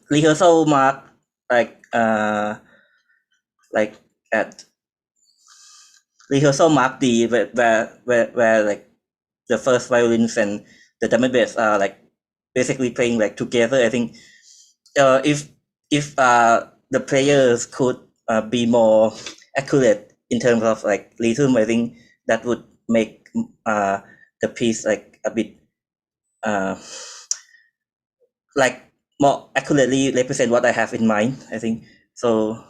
H: rehearsal mark, like at rehearsal mark D where like the first violins and the double bass are like basically playing like together. I think if the players could be more accurate in terms of like rhythm, I think that would make the piece like a bit like more accurately represent what I have in mind, I think. So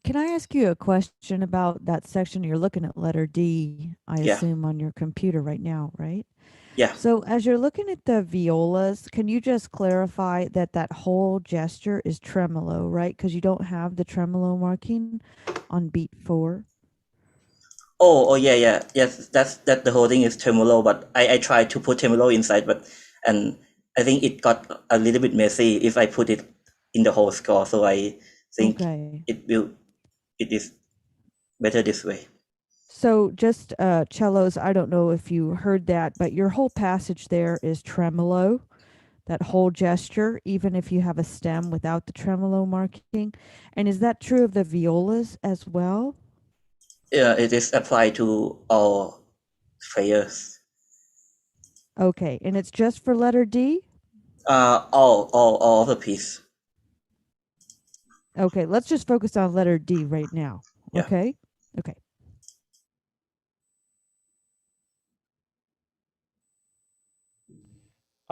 F: Can I ask you a question about that section? You're looking at letter D, I
H: Yeah.
F: assume, on your computer right now, right?
H: Yeah.
F: So as you're looking at the violas, can you just clarify that that whole gesture is tremolo, right? Because you don't have the tremolo marking on beat 4.
H: Oh yeah. Yes, that the whole thing is tremolo, but I tried to put tremolo inside, and I think it got a little bit messy if I put it in the whole score. So I think
F: Okay.
H: it is better this way.
F: So just cellos, I don't know if you heard that, but your whole passage there is tremolo, that whole gesture, even if you have a stem without the tremolo marking. And is that true of the violas as well?
H: Yeah, it is applied to all players.
F: Okay, and it's just for letter D?
H: All of the piece.
F: Okay, let's just focus on letter D right now.
D: Yeah.
F: Okay? Okay.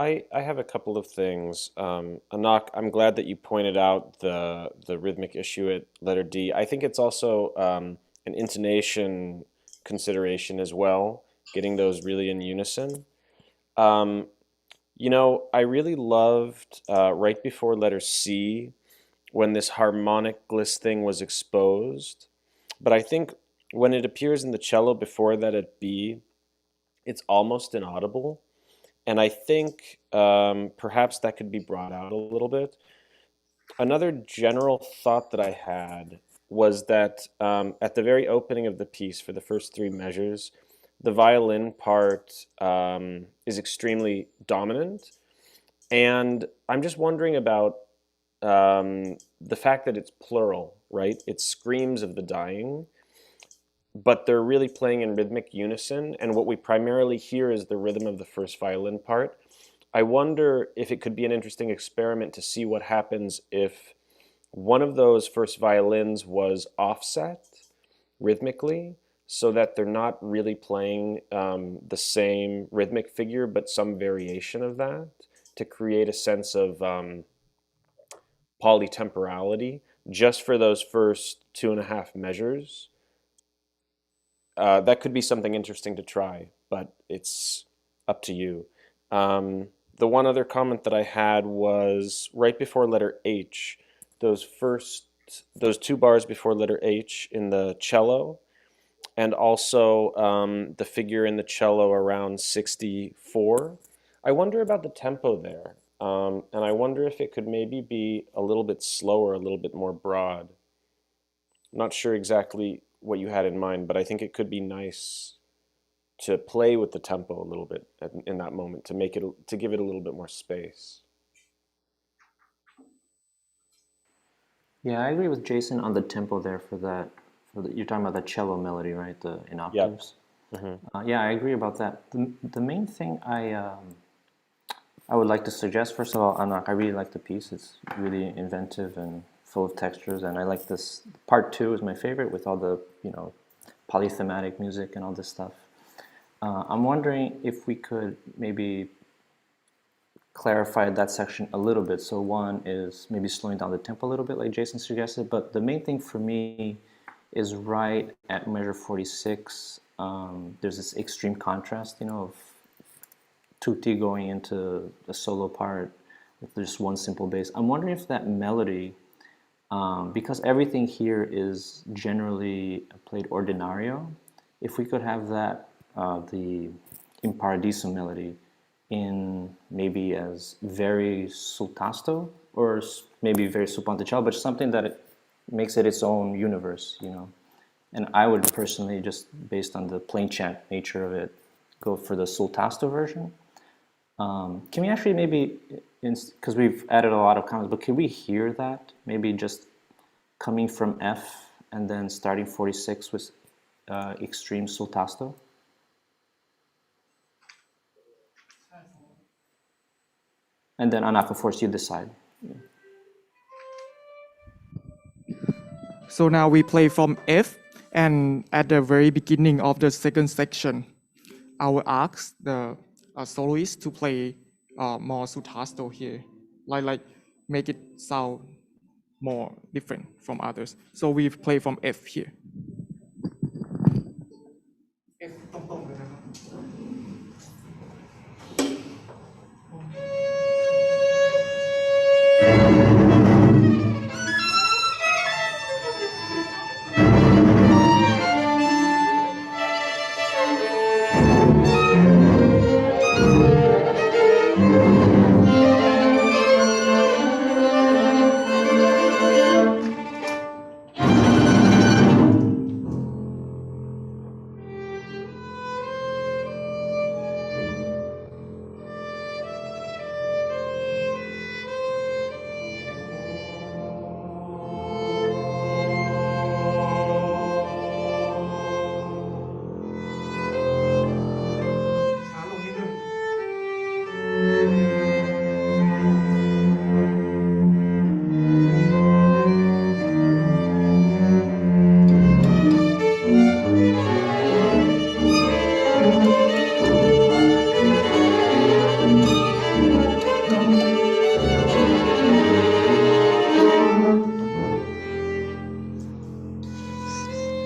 D: I have a couple of things. Anak, I'm glad that you pointed out the rhythmic issue at letter D. I think it's also an intonation consideration as well, getting those really in unison. Um, I really loved right before letter C when this harmonicless thing was exposed. But I think when it appears in the cello before that at B, it's almost inaudible. And I think perhaps that could be brought out a little bit. Another general thought that I had was that at the very opening of the piece, for the first three measures, the violin part is extremely dominant. And I'm just wondering about the fact that it's plural, right? It screams of the dying, but they're really playing in rhythmic unison. And what we primarily hear is the rhythm of the first violin part. I wonder if it could be an interesting experiment to see what happens if one of those first violins was offset rhythmically so that they're not really playing the same rhythmic figure, but some variation of that to create a sense of polytemporality just for those first 2.5 measures. That could be something interesting to try, but it's up to you. The one other comment that I had was right before letter H, those 2 bars before letter H in the cello, and also the figure in the cello around 64. I wonder about the tempo there, and I wonder if it could maybe be a little bit slower, a little bit more broad. I'm not sure exactly what you had in mind, but I think it could be nice to play with the tempo a little bit in that moment to give it a little bit more space.
C: Yeah, I agree with Jason on the tempo there for that. You're talking about the cello melody, right? In octaves.
D: Yep. Mm-hmm.
C: Yeah, I agree about that. The main thing I would like to suggest, first of all, Anak, I really like the piece. It's really inventive and full of textures, and I like this. Part 2 is my favorite with all the polythematic music and all this stuff. I'm wondering if we could maybe clarify that section a little bit. So one is maybe slowing down the tempo a little bit, like Jason suggested. But the main thing for me is right at measure 46. There's this extreme contrast, of tutti going into the solo part with just one simple bass. I'm wondering if that melody, because everything here is generally played ordinario, if we could have that, the in paradiso melody, in maybe as very sul tasto or maybe very sul ponticello, but something that it makes it its own universe, And I would personally, just based on the plain chant nature of it, go for the sul tasto version. Can we actually maybe, because we've added a lot of comments, but can we hear that? Maybe just coming from F and then starting 46 with extreme sul tasto? And then Anak, of course, you decide.
A: So now we play from F, and at the very beginning of the second section, I will ask the soloist to play more sutasto here, like make it sound more different from others. So we play from F here.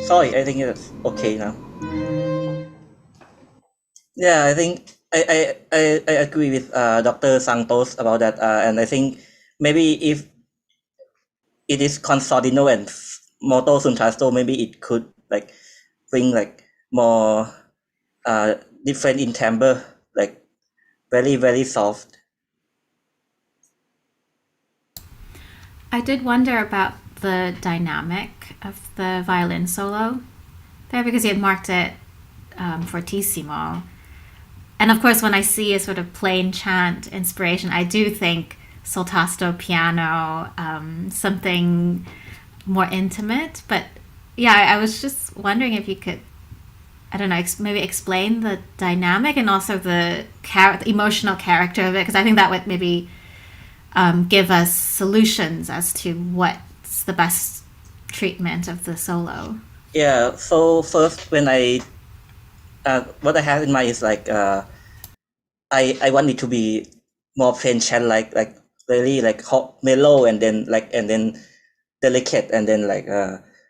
H: Sorry, I think it's okay now. Yeah, I think I agree with Dr. Santos about that, and I think maybe if it is consortino and moto suntrasto, maybe it could like bring like more different in timbre, like very soft.
E: I did wonder about the dynamic of the violin solo there, because you had marked it fortissimo. And of course, when I see a sort of plain chant inspiration, I do think soltasto piano, something more intimate. But yeah, I was just wondering if you could, I don't know, maybe explain the dynamic and also the emotional character of it, because I think that would maybe give us solutions as to what's the best treatment of the solo.
H: Yeah, so first when what I have in mind is like I want it to be more plain chant, like very like hot, mellow, and then delicate, and then like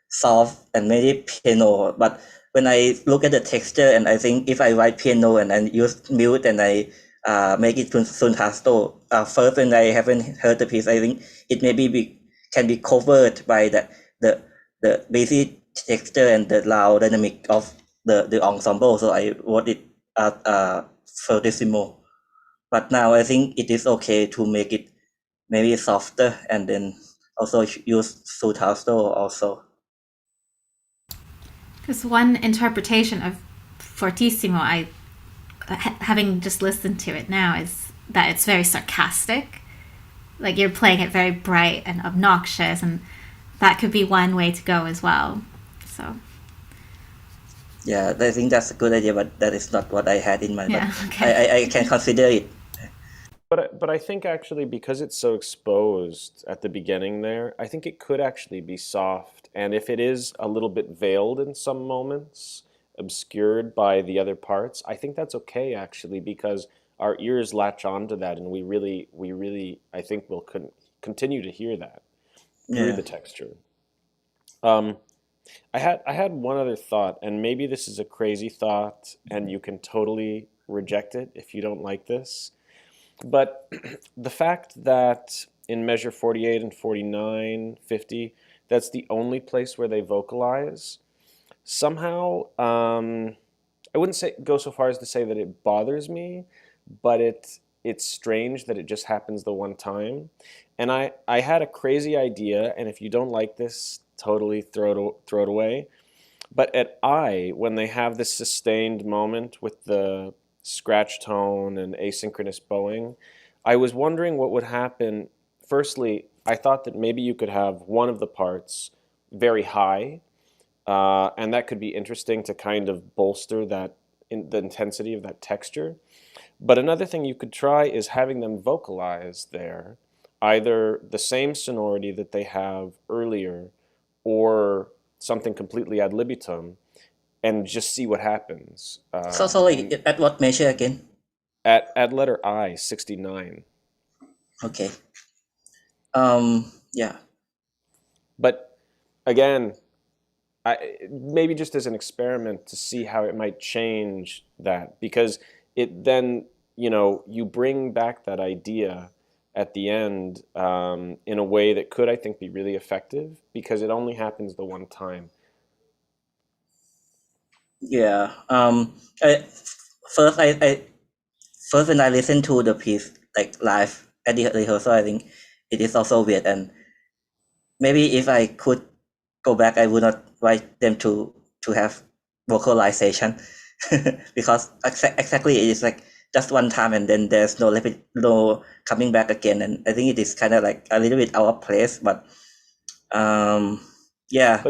H: soft and maybe piano. But when I look at the texture, and I think if I write piano and then use mute and I make it suntasto, first when I haven't heard the piece, I think it maybe can be covered by the basic texture and the loud dynamic of the ensemble. So I wrote it fortissimo. But now I think it is okay to make it maybe softer, and then also use sultasto also.
E: Because one interpretation of fortissimo, having just listened to it now, is that it's very sarcastic. Like you're playing it very bright and obnoxious, and that could be one way to go as well. So
H: yeah, I think that's a good idea, but that is not what I had in mind.
E: Yeah,
H: but
E: okay.
H: I can consider it.
D: But I think actually because it's so exposed at the beginning there, I think it could actually be soft. And if it is a little bit veiled in some moments, obscured by the other parts, I think that's okay actually, because our ears latch onto that, and we really I think will continue to hear that through the texture. I had one other thought, and maybe this is a crazy thought, and you can totally reject it if you don't like this. But the fact that in measure 48 and 49, 50, that's the only place where they vocalize, somehow, I wouldn't go so far as to say that it bothers me, but it's strange that it just happens the one time. And I had a crazy idea, and if you don't like this, totally throw it away. But at I, when they have this sustained moment with the scratch tone and asynchronous bowing, I was wondering what would happen. Firstly, I thought that maybe you could have one of the parts very high, and that could be interesting to kind of bolster that the intensity of that texture. But another thing you could try is having them vocalize there, either the same sonority that they have earlier or something completely ad libitum, and just see what happens.
H: So sorry, at what measure again?
D: At letter I, 69.
H: Okay. Yeah.
D: But again, maybe just as an experiment to see how it might change that, because it then, you bring back that idea at the end in a way that could, I think, be really effective, because it only happens the one time.
H: Yeah. First when I listened to the piece like live at the rehearsal, I think it is also weird, and maybe if I could go back, I would not write them to have vocalization because exactly it is like just one time, and then there's no coming back again, and I think it is kind of like a little bit out of place. But yeah.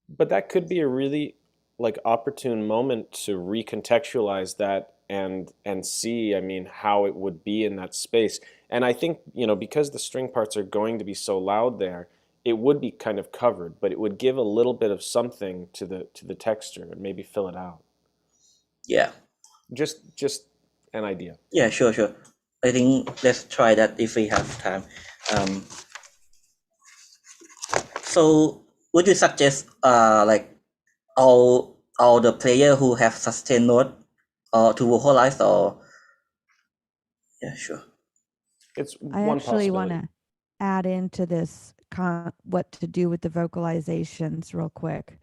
D: But that could be a really like opportune moment to recontextualize that and see, I mean, how it would be in that space. And I think, because the string parts are going to be so loud there, it would be kind of covered, but it would give a little bit of something to the texture and maybe fill it out.
H: Yeah.
D: Just an idea.
H: Yeah, sure. I think let's try that if we have time. So would you suggest like all the player who have sustained note or to vocalize or yeah, sure.
D: It's
F: I
D: one
F: actually want
D: possibility.
F: to add into this what to do with the vocalizations real quick.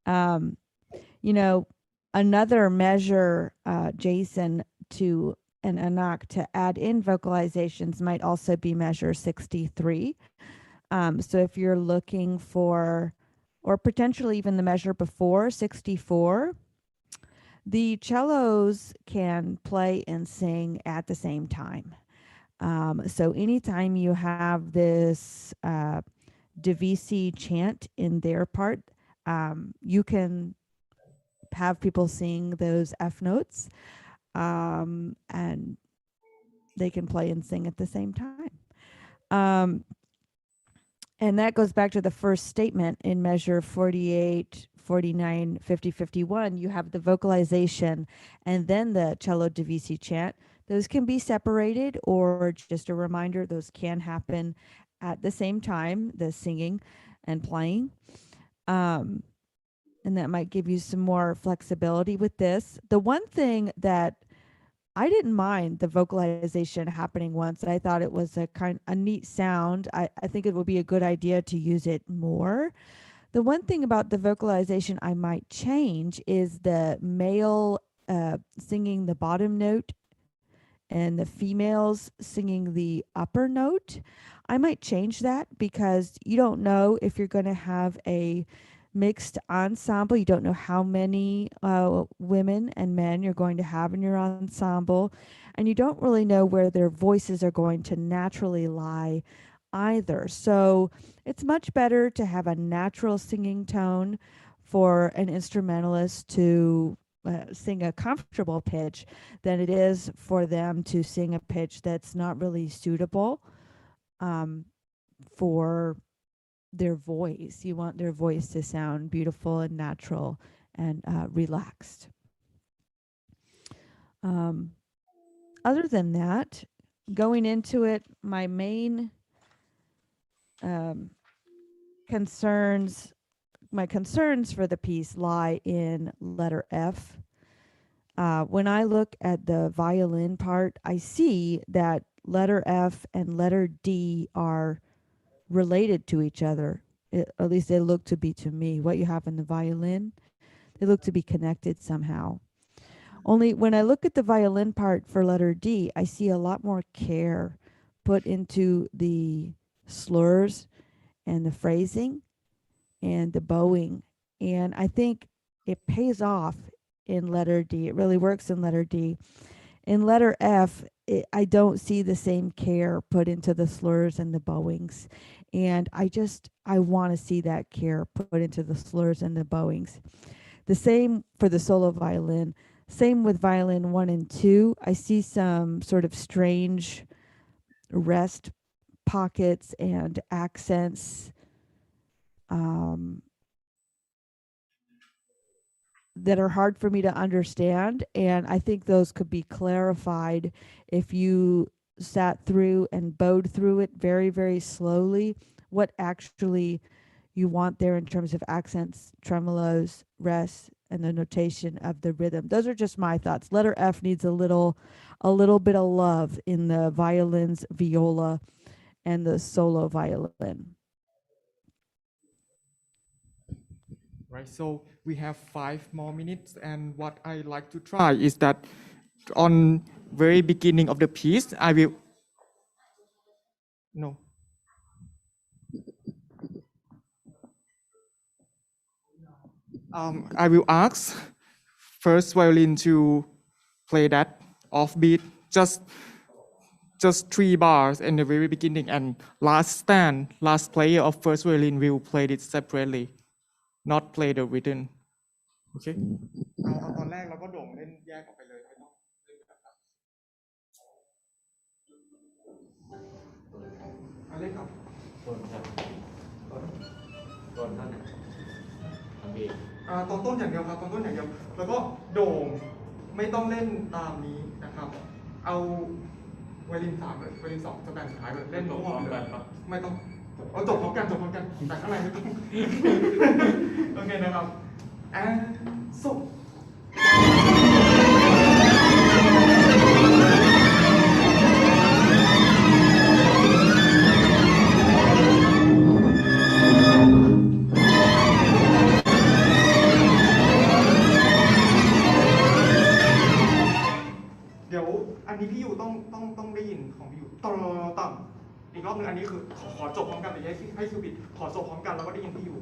F: You know, another measure, Jason, to and Anak to add in vocalizations might also be measure 63. So if you're looking for, or potentially even the measure before 64, the cellos can play and sing at the same time. So anytime you have this Divisi chant in their part, you can have people sing those F notes, and they can play and sing at the same time. And that goes back to the first statement in measure 48, 49, 50, 51. You have the vocalization and then the cello divisi chant. Those can be separated, or just a reminder, those can happen at the same time, the singing and playing. And that might give you some more flexibility with this. The one thing that I didn't mind the vocalization happening once. I thought it was a neat sound. I think it would be a good idea to use it more. The one thing about the vocalization I might change is the male singing the bottom note and the females singing the upper note. I might change that because you don't know if you're going to have a mixed ensemble. You don't know how many women and men you're going to have in your ensemble, and you don't really know where their voices are going to naturally lie either. So it's much better to have a natural singing tone for an instrumentalist to sing a comfortable pitch than it is for them to sing a pitch that's not really suitable for their voice. You want their voice to sound beautiful and natural and relaxed. Other than that, going into it, my main concerns for the piece lie in letter F. When I look at the violin part, I see that letter F and letter D are related to each other. At least they look to be to me. What you have in the violin, they look to be connected somehow. Only when I look at the violin part for letter D, I see a lot more care put into the slurs and the phrasing and the bowing. And I think it pays off in letter D. It really works in letter D. In letter F, I don't see the same care put into the slurs and the bowings. And I want to see that care put into the slurs and the bowings. The same for the solo violin. Same with violin 1 and 2. I see some sort of strange rest pockets and accents that are hard for me to understand. And I think those could be clarified if you sat through and bowed through it very, very slowly, what actually you want there in terms of accents, tremolos, rests, and the notation of the rhythm. Those are just my thoughts. Letter F needs a little bit of love in the violins, viola, and the solo violin.
A: Right, so we have 5 more minutes, and what I like to try is that on very beginning of the piece, I will I will ask first violin to play that offbeat, just 3 bars in the very beginning, and last player of first violin will play it separately, not play the rhythm. Okay? เอาตอนแรกแล้วก็โด่งเล่นแยกออกไปเลยไม่ต้องเล่นแบบนั้นเล่นครับต้นครับต้นท่านทำเองตอนต้นอย่างเดียวครับตอนต้นอย่างเดียวแล้วก็โด่งไม่ต้องเล่นตามนี้นะครับเอาไวโอลิน3เลยไวโอลิน2จะแบ่งสุดท้ายเลยเล่นพร้อมกันไม่ต้องเอาจบพร้อมกันแต่ข้างในไม่ต้อง โอเคนะครับ and so.เดี๋ยวอันนี้พี่อยู่ต้องได้ยินของพี่อยู่ต่ำอีกรอบนึงอันนี้คือขอจบพร้อมกันเลยให้คิวบิดขอจบพร้อมกันแล้วก็ได้ยินพี่อยู่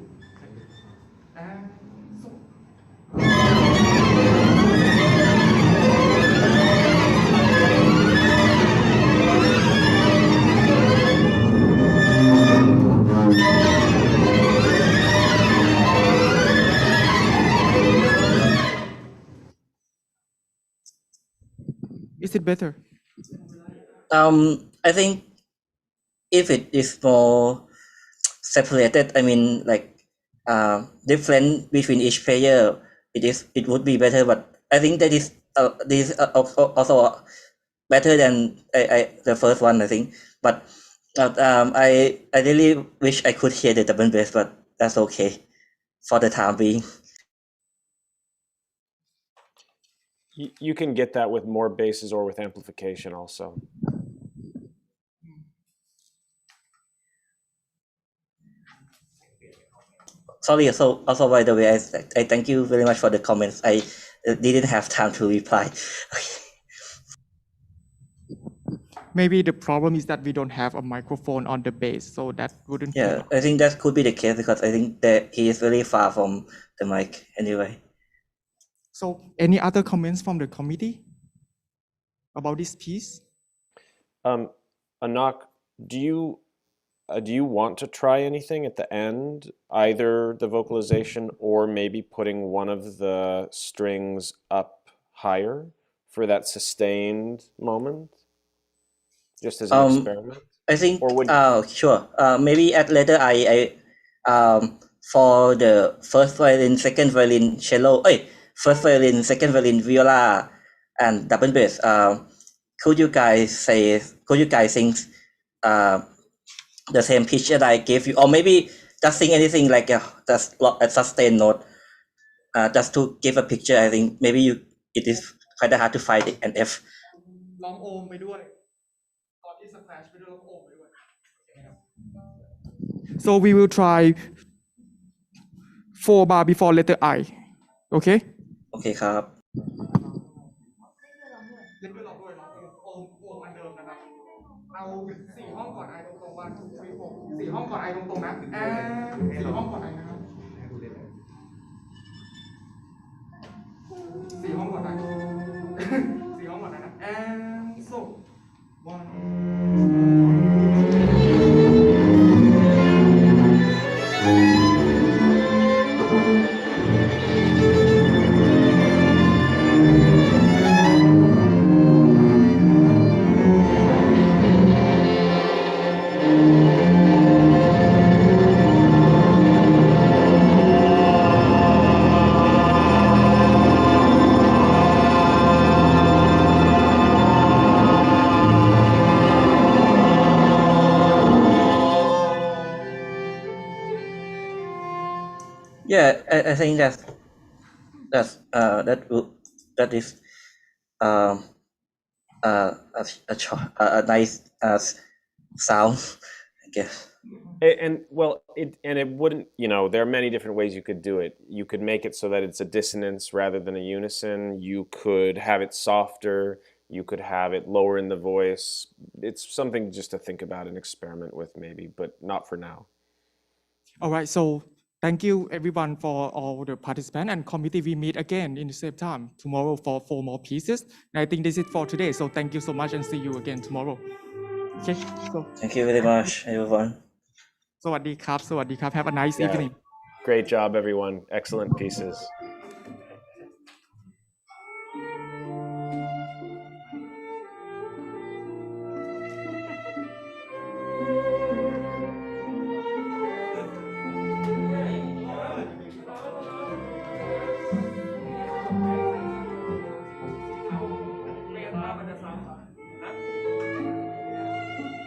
A: Is it better?
H: I think if it is more separated, I mean, like different between each player, it would be better. But I think that is this also better than the first one, I think. But I really wish I could hear the double bass, but that's okay for the time being.
D: You can get that with more basses or with amplification also.
H: Sorry, also by the way, I thank you very much for the comments. I didn't have time to reply.
A: Maybe the problem is that we don't have a microphone on the bass, so that wouldn't.
H: Yeah, I think that could be the case because I think that he is very far from the mic anyway.
A: So, any other comments from the committee about this piece?
D: Anak, do you want to try anything at the end, either the vocalization or maybe putting one of the strings up higher for that sustained moment, just as an experiment?
H: I think. Sure. Maybe at later I for the first violin, second violin, cello. First violin, second violin, viola, and double bass. Could you guys sing the same pitch that I gave you, or maybe just sing anything like a sustained note, just to give a picture? I think maybe it is quite hard to find an F.
A: ลองโอมไปด้วยตอนที่สแครชไปด้วยลองโอมไปด้วย So we will try 4 bar before letter I. Okay?
H: Okay ครับ
A: เล่นด้วยลองด้วยลองโอมอันเดิมนะครับเอา4ห้องก่อน I ตรงๆวัน4ห้องก่อน I ตรงๆนะ4ห้องก่อน I นะครับ4ห้องก่อน I 4ห้องก่อน I นะ and so 1Yeah,
H: I think that is a nice sound, I guess.
D: And well, it wouldn't, there are many different ways you could do it. You could make it so that it's a dissonance rather than a unison. You could have it softer. You could have it lower in the voice. It's something just to think about and experiment with maybe, but not for now.
A: All right, so thank you everyone for all the participants and committee. We meet again in the same time tomorrow for 4 more pieces. And I think this is for today. So thank you so much and see you again tomorrow. Okay, so
H: Thank you very much, everyone.
A: สวัสดีครับ Have a nice evening.
D: Great job, everyone. Excellent pieces.